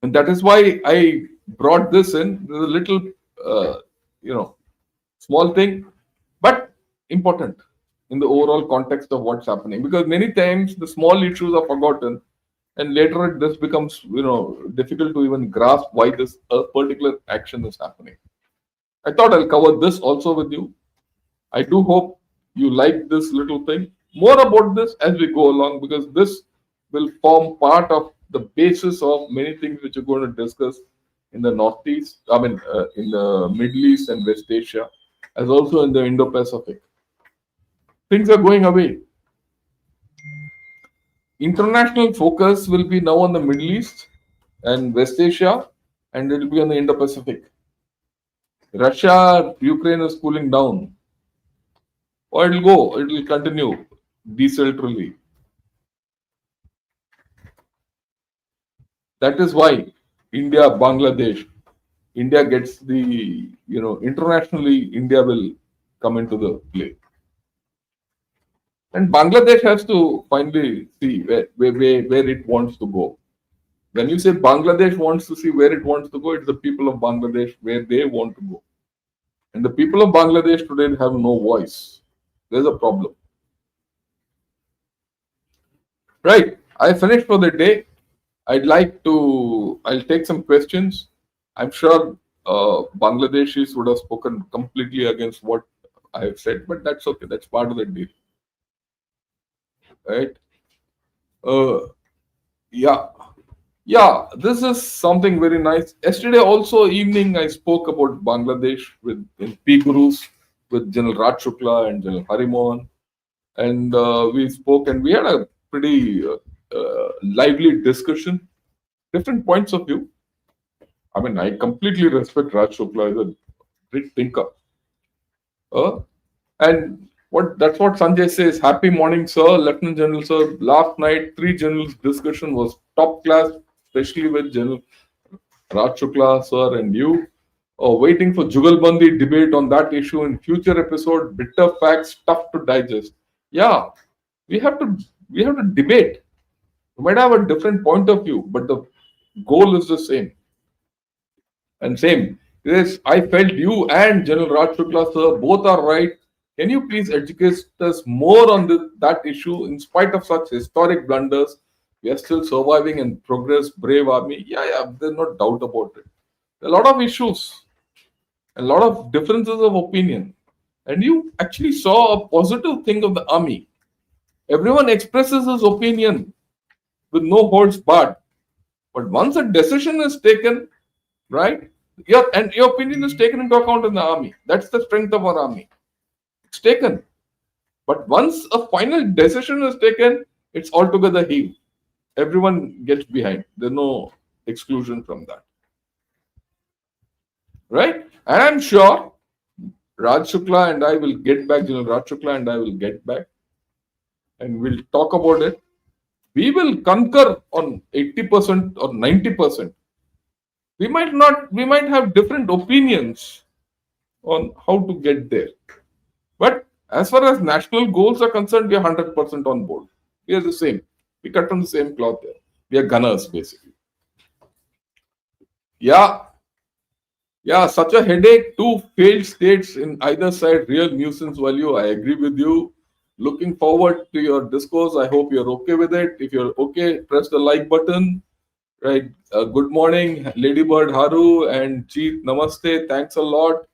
And that is why I brought this in. There's a little, uh, small thing, but important in the overall context of what's happening. Because many times the small issues are forgotten, and later this becomes, difficult to even grasp why this particular action is happening. I thought I'll cover this also with you. I do hope you like this little thing. More about this as we go along, because this will form part of the basis of many things which we're going to discuss in the Northeast, in the Middle East and West Asia, as also in the Indo-Pacific. Things are going away. International focus will be now on the Middle East and West Asia, and it will be on the Indo-Pacific. Russia, Ukraine is cooling down. Or it will continue desultorily. That is why India gets the, internationally, India will come into the play. And Bangladesh has to finally see where it wants to go. When you say Bangladesh wants to see where it wants to go, it's the people of Bangladesh where they want to go. And the people of Bangladesh today have no voice. There's a problem. Right. I finished for the day. I'll take some questions. I'm sure Bangladeshis would have spoken completely against what I have said, but that's okay. That's part of the deal. Right. Uh, yeah. Yeah, this is something very nice. Yesterday, also evening, I spoke about Bangladesh in P Gurus with General Raj Shukla and General Harimohan, and we spoke and we had a pretty lively discussion, different points of view. I mean, I completely respect Raj Shukla as a great thinker. Uh, and that's what Sanjay says. Happy morning, sir, Lieutenant General, sir. Last night, three generals discussion was top class, especially with General Raj Shukla, sir, and you. Waiting for Jugalbandi debate on that issue in future episode. Bitter facts, tough to digest. Yeah, we have to debate. We might have a different point of view, but the goal is the same. And same. Yes, I felt you and General Raj Shukla, sir, both are right. Can you please educate us more on that issue? In spite of such historic blunders, we are still surviving and progress, brave army. Yeah, there's no doubt about it. There are a lot of issues, a lot of differences of opinion. And you actually saw a positive thing of the army. Everyone expresses his opinion with no holds barred. But once a decision is taken, right, your opinion is taken into account in the army. That's the strength of our army. It's taken. But once a final decision is taken, it's altogether heave. Everyone gets behind. There's no exclusion from that. Right? And I'm sure Raj Shukla and I will get back, Raj Shukla and I will get back and we'll talk about it. We will concur on 80% or 90%. We might have different opinions on how to get there. But as far as national goals are concerned, we are 100% on board. We are the same. We cut from the same cloth there. We are gunners, basically. Yeah. Yeah, such a headache. Two failed states in either side, real nuisance value. I agree with you. Looking forward to your discourse. I hope you're okay with it. If you're okay, press the like button. Right. Good morning, Ladybird Haru and Jeet. Namaste. Thanks a lot.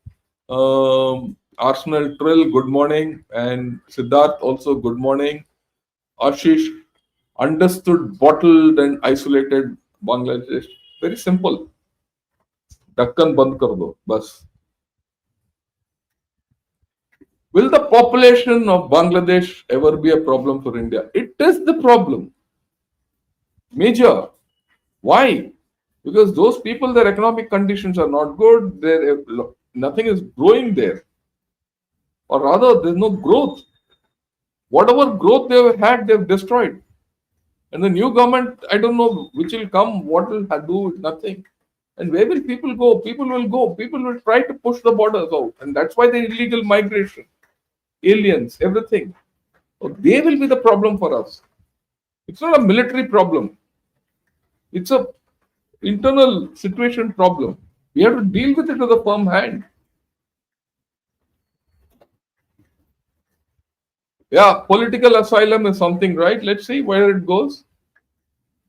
Arsenal Trill, good morning. And Siddharth, also good morning. Ashish, understood, bottled, and isolated Bangladesh. Very simple. ढक्कन बंद कर दो बस. Will the population of Bangladesh ever be a problem for India? It is the problem. Major. Why? Because those people, their economic conditions are not good. Nothing is growing there. Or rather, there's no growth. Whatever growth they've had, they've destroyed. And the new government, I don't know which will come, what will do, nothing. And where will people go? People will go. People will try to push the borders out. And that's why the illegal migration, aliens, everything. So they will be the problem for us. It's not a military problem. It's a internal situation problem. We have to deal with it with a firm hand. Yeah, political asylum is something, right? Let's see where it goes.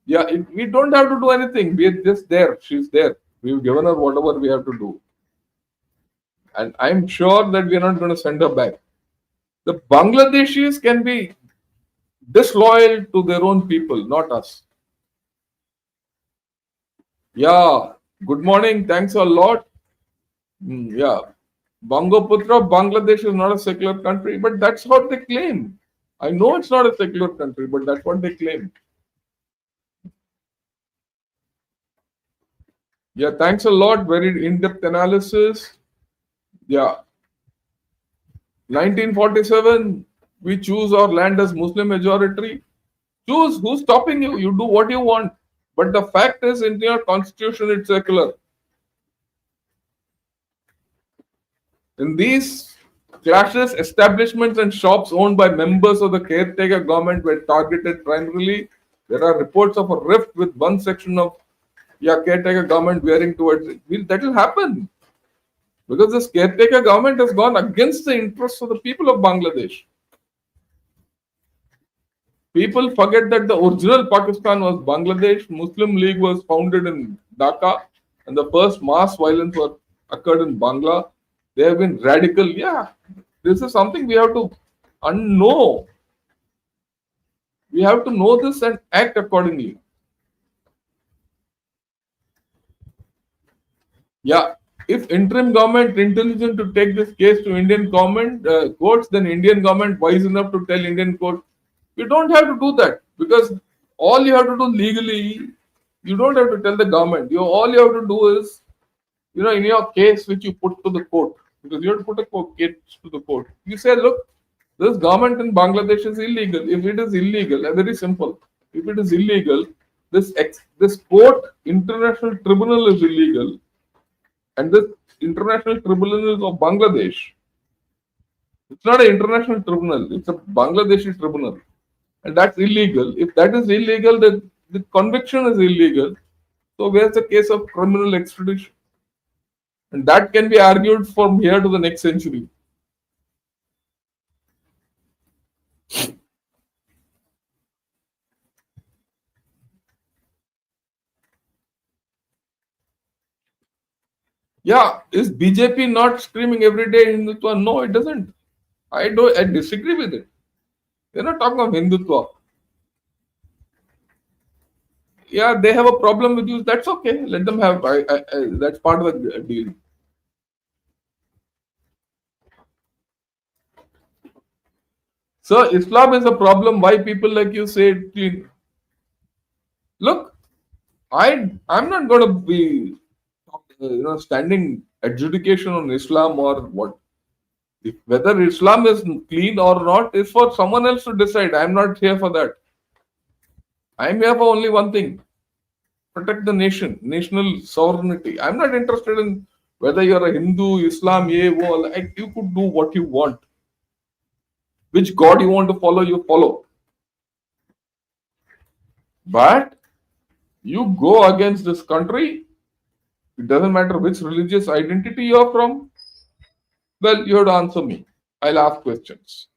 Yeah, we don't have to do anything. We're just there. She's there. We've given her whatever we have to do. And I'm sure that we're not going to send her back. The Bangladeshis can be disloyal to their own people, not us. Yeah, good morning. Thanks a lot. Yeah, Bangoputra, Bangladesh is not a secular country, but that's what they claim. I know it's not a secular country, but that's what they claim. Yeah, thanks a lot. Very in depth analysis. Yeah, 1947, we choose our land as Muslim majority. Choose who's stopping you. You do what you want. But the fact is, in your constitution, it's secular. In these clashes, establishments and shops owned by members of the caretaker government were targeted primarily. There are reports of a rift with one section of caretaker government wearing towards it. That will happen because this caretaker government has gone against the interests of the people of Bangladesh. People forget that the original Pakistan was Bangladesh. Muslim League was founded in Dhaka, and the first mass violence occurred in Bangla. They have been radical. Yeah, this is something we have to know. We have to know this and act accordingly. Yeah, if interim government intelligent to take this case to Indian government courts, then Indian government wise enough to tell Indian court, you don't have to do that because all you have to do legally, you don't have to tell the government. All you have to do is, in your case which you put to the court, because you have to put a case to the court. You say, look, this government in Bangladesh is illegal. If it is illegal, very simple. If it is illegal, this court international tribunal is illegal, and this international tribunal is of Bangladesh. It's not an international tribunal; it's a Bangladeshi tribunal, and that's illegal. If that is illegal, then the conviction is illegal. So where's the case of criminal extradition? And that can be argued from here to the next century. Yeah, is BJP not screaming every day Hindutva? No, it doesn't. I disagree with it. They're not talking of Hindutva. Yeah, they have a problem with you. That's okay. Let them have. That's part of the deal. So Islam is a problem. Why people like you say it clean? Look, I'm not going to be standing adjudication on Islam or what. Whether Islam is clean or not is for someone else to decide. I'm not here for that. I'm here for only one thing: protect the nation, national sovereignty. I'm not interested in whether you're a Hindu, Islam, like you could do what you want. Which God you want to follow, you follow. But you go against this country, It doesn't matter which religious identity you're from. Well, you have to answer me. I'll ask questions.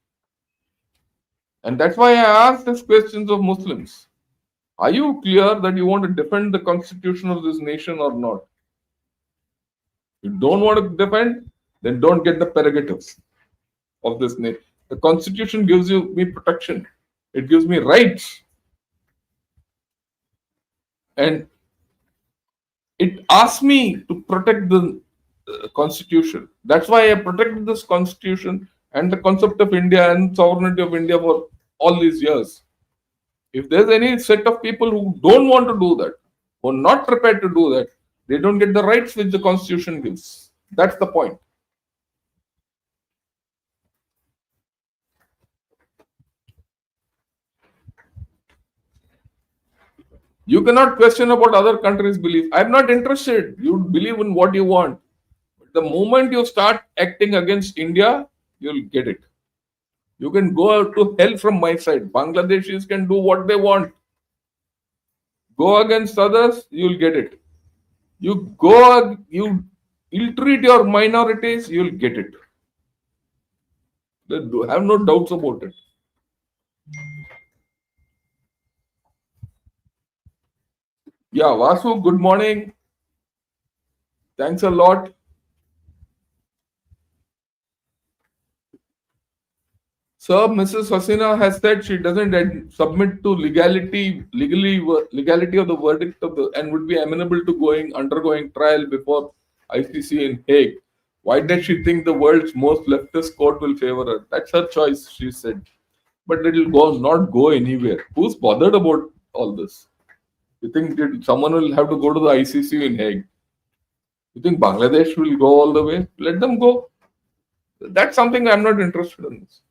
And that's why I ask these questions of Muslims. Are you clear that you want to defend the constitution of this nation or not? You don't want to defend, then don't get the prerogatives of this nation. The constitution gives you me protection. It gives me rights. And it asks me to protect the constitution. That's why I protected this constitution and the concept of India and sovereignty of India for all these years. If there's any set of people who don't want to do that, who are not prepared to do that, they don't get the rights which the constitution gives. That's the point. You cannot question about other countries' belief. I'm not interested. You believe in what you want. But the moment you start acting against India, you'll get it. You can go out to hell from my side. Bangladeshis can do what they want. Go against others, you'll get it. You ill treat your minorities, you'll get it. Have no doubts about it. Yeah, Vasu, good morning. Thanks a lot. Sir, Mrs. Hasina has said she doesn't submit to legality of the verdict of the and would be amenable to undergoing trial before ICC in Hague. Why does she think the world's most leftist court will favor her? That's her choice, she said. But it'll not go anywhere. Who's bothered about all this? You think someone will have to go to the ICC in Hague? You think Bangladesh will go all the way? Let them go. That's something I'm not interested in. This.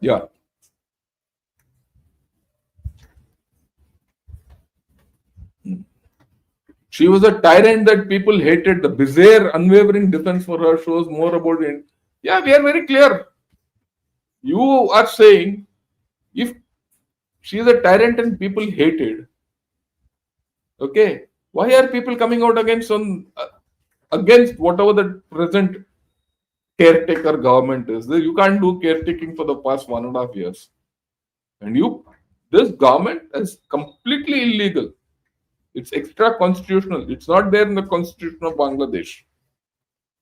Yeah. She was a tyrant that people hated. The bizarre, unwavering defense for her shows more about it. Yeah, we are very clear. You are saying if she is a tyrant and people hated, okay, why are people coming out against whatever the present caretaker government is? You can't do caretaking for the past 1.5 years, and this government is completely illegal. It's extra constitutional. It's not there in the constitution of Bangladesh.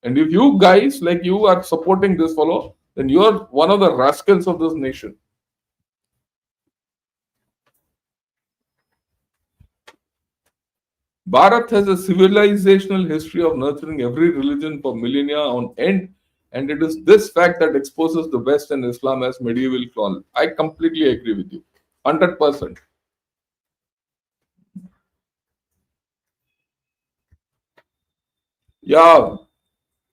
And if you guys like you are supporting this fellow, then you are one of the rascals of this nation. Bharat has a civilizational history of nurturing every religion for millennia on end, and it is this fact that exposes the West and Islam as medieval colony. I completely agree with you, 100%. Yeah,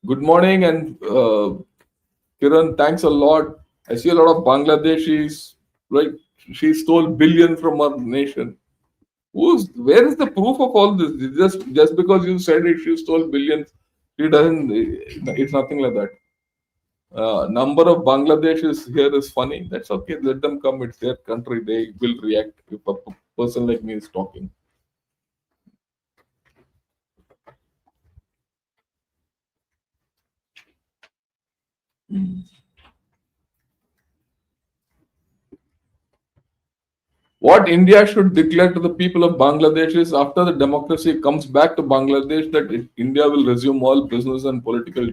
good morning, and Kiran, thanks a lot. I see a lot of Bangladeshis, right? She stole billion from our nation. Where is the proof of all this? Just because you said it, she stole billions, she doesn't. It's nothing like that. Number of Bangladeshis here is funny. That's okay. Let them come. It's their country. They will react if a person like me is talking. What India should declare to the people of Bangladesh is after the democracy comes back to Bangladesh, that India will resume all business and political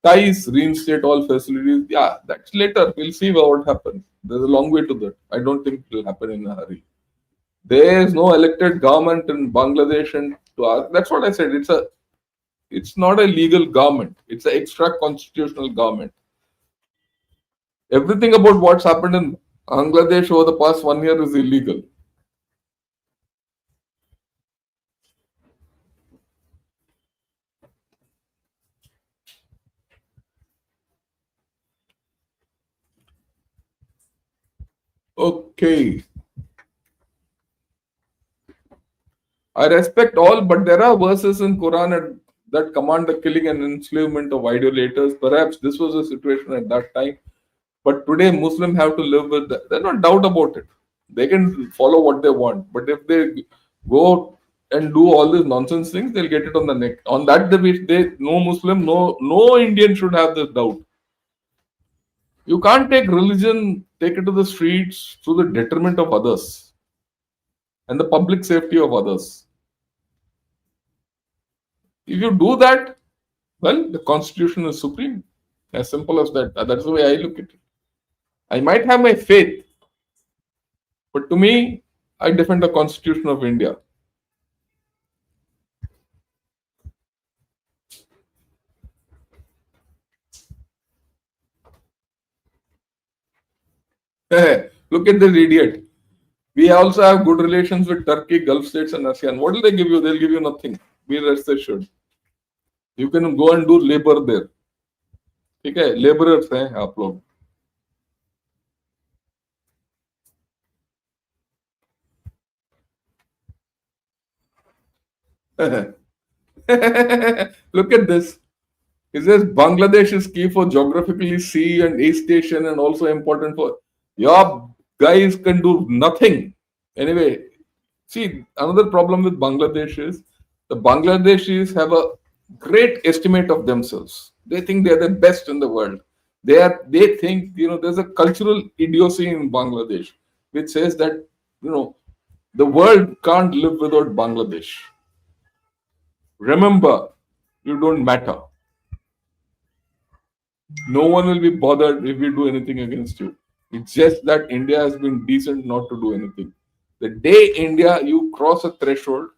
ties, reinstate all facilities. Yeah, that's later. We'll see what happens. There's a long way to that. I don't think it will happen in a hurry. There is no elected government in Bangladesh, and that's what I said. It's not a legal government. It's an extra constitutional government. Everything about what's happened in Bangladesh over the past 1 year is illegal. Okay. I respect all, but there are verses in Quran that command the killing and enslavement of idolaters. Perhaps this was a situation at that time, but today Muslims have to live with that. There's no doubt about it. They can follow what they want, but if they go and do all these nonsense things, they'll get it on the neck. On that, they no Muslim, no Indian should have this doubt. You can't take religion, take it to the streets through the detriment of others and the public safety of others. If you do that, well, the constitution is supreme. As simple as that. That's the way I look at it. I might have my faith, but to me, I defend the constitution of India. Look at this idiot. We also have good relations with Turkey, Gulf states, and ASEAN. What will they give you? They'll give you nothing. Be rest assured. You can go and do labor there. ठीक है labourers हैं आप लोग. Look at this. It says Bangladesh is key for geographically sea and East Asian and also important for your guys can do nothing. Anyway, see, another problem with Bangladesh is the Bangladeshis have a great estimate of themselves. They think they are the best in the world. They think, there's a cultural idiocy in Bangladesh which says that, the world can't live without Bangladesh. Remember, you don't matter. No one will be bothered if we do anything against you. It's just that India has been decent not to do anything. The day India, you cross a threshold,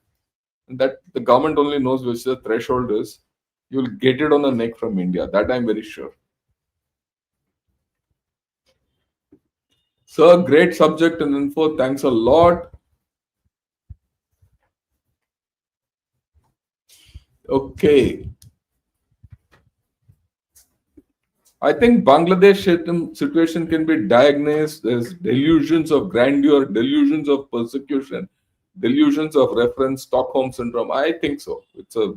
that the government only knows which the threshold is, you'll get it on the neck from India. That I'm very sure. Sir, great subject and info. Thanks a lot. Okay. I think Bangladesh situation can be diagnosed as delusions of grandeur, delusions of persecution, delusions of reference, Stockholm syndrome. I think so. It's a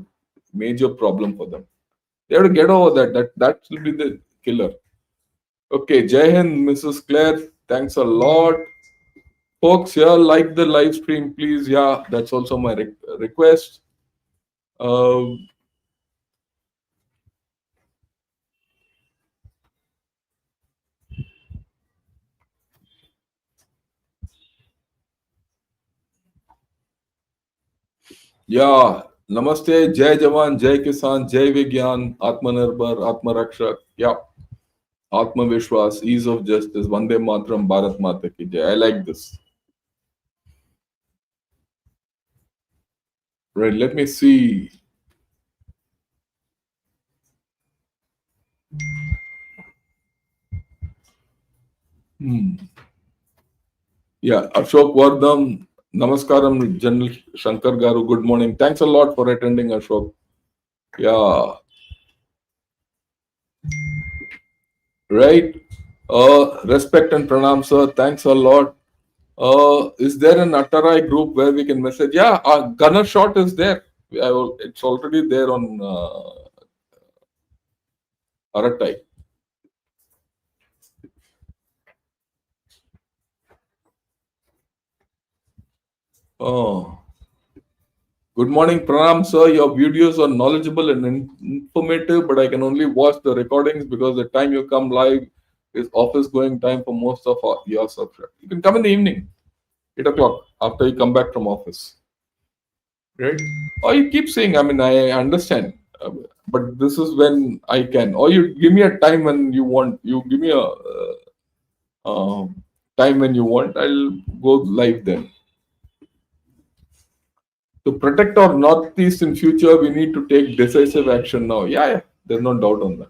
major problem for them. They have to get over that. That will be the killer. Okay, Jai Hind, Mrs. Claire. Thanks a lot. Folks, here, like the live stream, please. Yeah, that's also my request. Yeah, Namaste, Jai Jawan, Jai Kisan, Jai Vigyan, Atmanirbhar, Atmarakshak. Yeah, Atma Vishwas, ease of justice, Vande Matram, Bharat Mata Ki Jai. I like this. Right, let me see. Yeah, Ashok Vardham, Namaskaram, General Shankar Garu, good morning. Thanks a lot for attending, Ashok. Yeah, right. Respect and pranam, sir. Thanks a lot. Is there an Atarai group where we can message? Yeah, Gunner Shot is there. It's already there on Aratai. Oh. Good morning, Pranam, sir. Your videos are knowledgeable and informative, but I can only watch the recordings because the time you come live is office going time for most of your subscribers. You can come in the evening, 8 o'clock, after you come back from office. Right? Or you keep saying, I mean, I understand, but this is when I can. Or you give me a time when you want. You give me a time when you want. I'll go live then. To protect our northeast in future, we need to take decisive action now. Yeah, there's no doubt on that.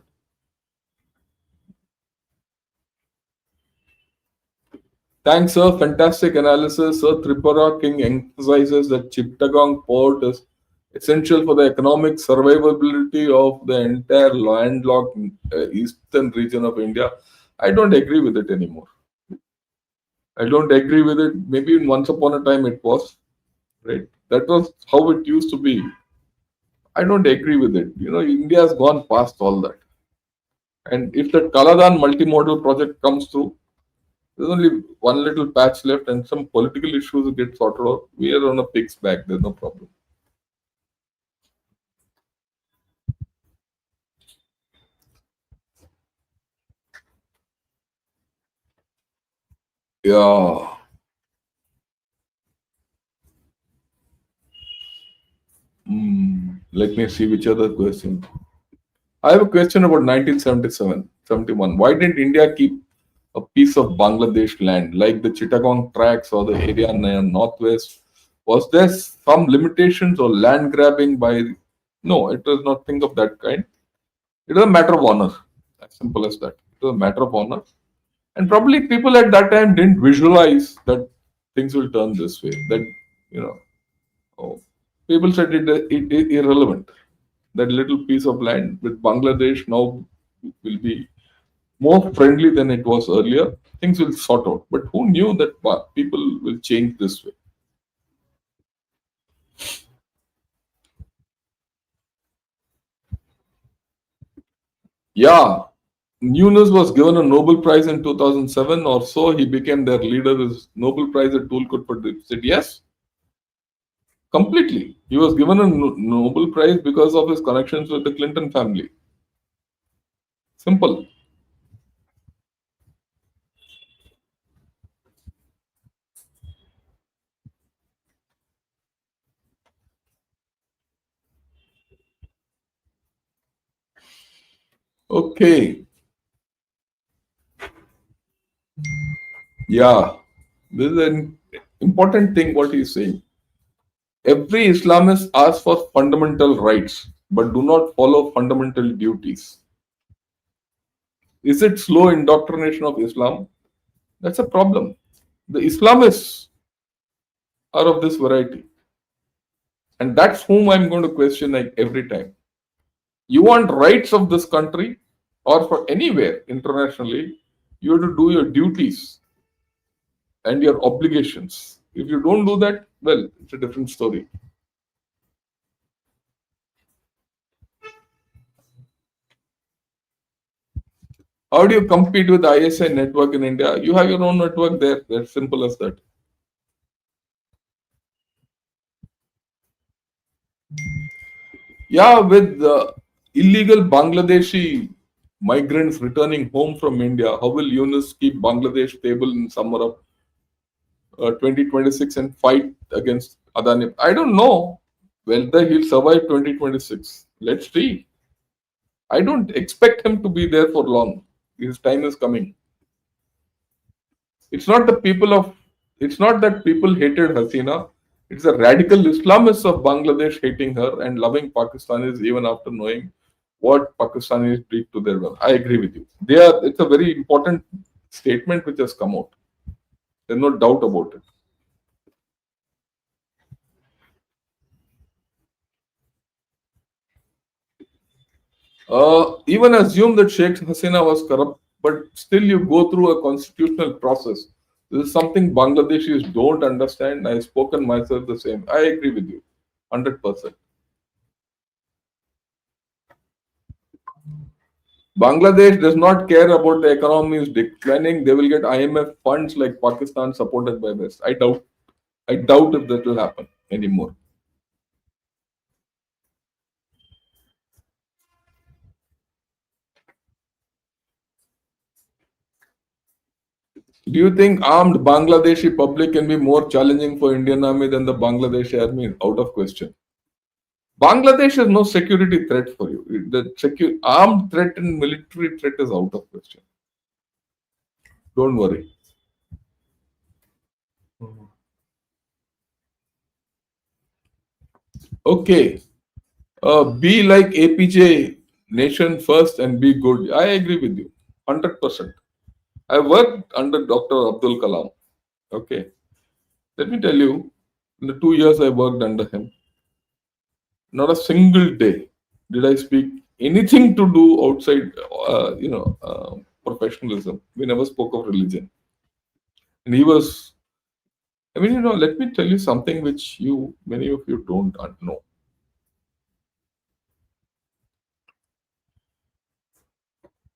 Thanks, sir. Fantastic analysis. Sir Tripura King emphasizes that Chittagong port is essential for the economic survivability of the entire landlocked eastern region of India. I don't agree with it anymore. I don't agree with it. Maybe once upon a time it was, right? That was how it used to be. I don't agree with it. India has gone past all that. And if the Kaladan multimodal project comes through, there's only one little patch left and some political issues get sorted out. We are on a pig's back. There's no problem. Yeah. Let me see which other question. I have a question about 1977, 71. Why didn't India keep a piece of Bangladesh land, like the Chittagong tracts or the area near northwest? Was there some limitations or land grabbing by? No, it was nothing of that kind. It was a matter of honor. As simple as that. It was a matter of honor. And probably people at that time didn't visualize that things will turn this way. That, you know, oh, people said it irrelevant. That little piece of land with Bangladesh now will be more friendly than it was earlier. Things will sort out. But who knew that people will change this way? Yeah, Nunes was given a Nobel Prize in 2007 or so. He became their leader. His Nobel Prize at Tulkut produce. Said yes, completely. He was given a Nobel Prize because of his connections with the Clinton family. Simple. Okay. Yeah. This is an important thing what he's saying. Every Islamist asks for fundamental rights but do not follow fundamental duties. Is it slow indoctrination of Islam? That's a problem. The Islamists are of this variety. And that's whom I'm going to question like every time. You want rights of this country or for anywhere internationally, you have to do your duties and your obligations. If you don't do that, well, it's a different story. How do you compete with the ISI network in India? You have your own network there. That's simple as that. Yeah, with the illegal Bangladeshi migrants returning home from India, how will Yunus keep Bangladesh stable in summer of 2026 and fight against Adani? I don't know whether he'll survive 2026. Let's see. I don't expect him to be there for long. His time is coming. It's not the people of, it's not that people hated Hasina. It's the radical Islamists of Bangladesh hating her and loving Pakistanis even after knowing what Pakistanis did to their well. I agree with you. They are, it's a very important statement which has come out. There's no doubt about it. Even assume that Sheikh Hasina was corrupt, but still you go through a constitutional process. This is something Bangladeshis don't understand. I've spoken myself the same. I agree with you, 100%. Bangladesh does not care about the economy is declining. They will get IMF funds like Pakistan supported by West. I doubt if that will happen anymore. Do you think armed Bangladeshi public can be more challenging for Indian army than the Bangladeshi army? Out of question. Bangladesh is no security threat for you. The armed threat and military threat is out of question. Don't worry. Okay. Be like APJ, nation first and be good. I agree with you. 100%. I worked under Dr. Abdul Kalam. Okay. Let me tell you, in the 2 years I worked under him, not a single day did I speak anything to do outside, professionalism. We never spoke of religion. And he was, let me tell you something which many of you don't know.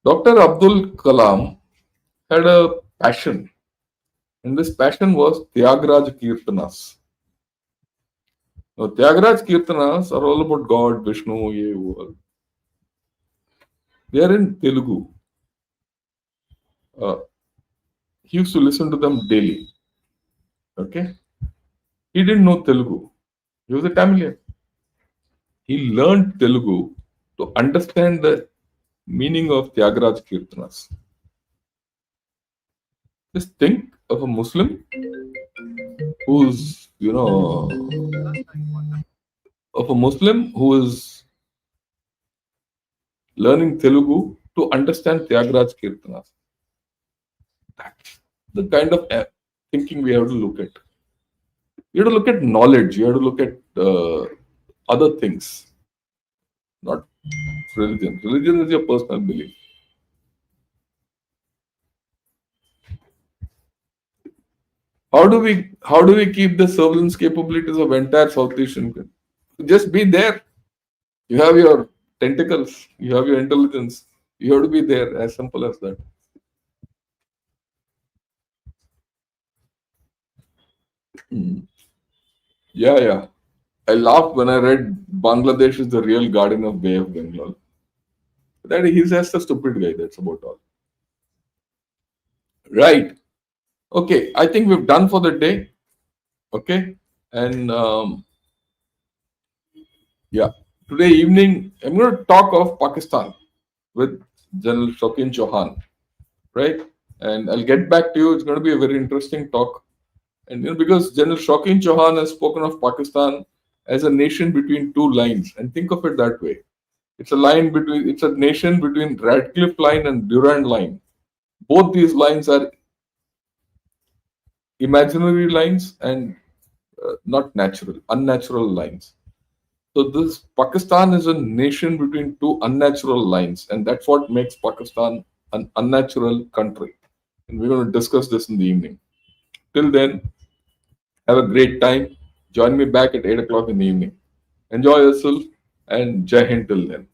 Dr. Abdul Kalam had a passion, and this passion was Tyagraj Kirtanas. Now, Tyagraj Kirtanas are all about God, Vishnu, ye, wo. They are in Telugu. Uh, he used to listen to them daily. Okay, he didn't know Telugu. He was a Tamilian. He learned Telugu to understand the meaning of Tyagaraj Kirtanas. Just think of a Muslim who's, of a Muslim who is learning Telugu to understand Tyagaraj Kirtanas. That's the kind of thinking we have to look at. You have to look at knowledge. You have to look at other things, not religion. Religion is your personal belief. How do we keep the surveillance capabilities of entire South Asian country? Just be there. You have your tentacles. You have your intelligence. You have to be there. As simple as that. Hmm. Yeah, yeah. I laughed when I read Bangladesh is the real guardian of Bay of Bengal. That he's just a stupid guy. That's about all. Right. Okay. I think we've done for the day. Okay. And yeah, today evening I'm going to talk of Pakistan with General Shokin Chauhan. Right. And I'll get back to you. It's going to be a very interesting talk. And because General Shokin Chauhan has spoken of Pakistan as a nation between two lines, and think of it that way. It's a nation between Radcliffe Line and Durand Line. Both these lines are imaginary lines and not natural, unnatural lines. So this Pakistan is a nation between two unnatural lines, and that's what makes Pakistan an unnatural country. And we're going to discuss this in the evening. Till then, have a great time. Join me back at 8 o'clock in the evening. Enjoy yourself and Jai Hind till then.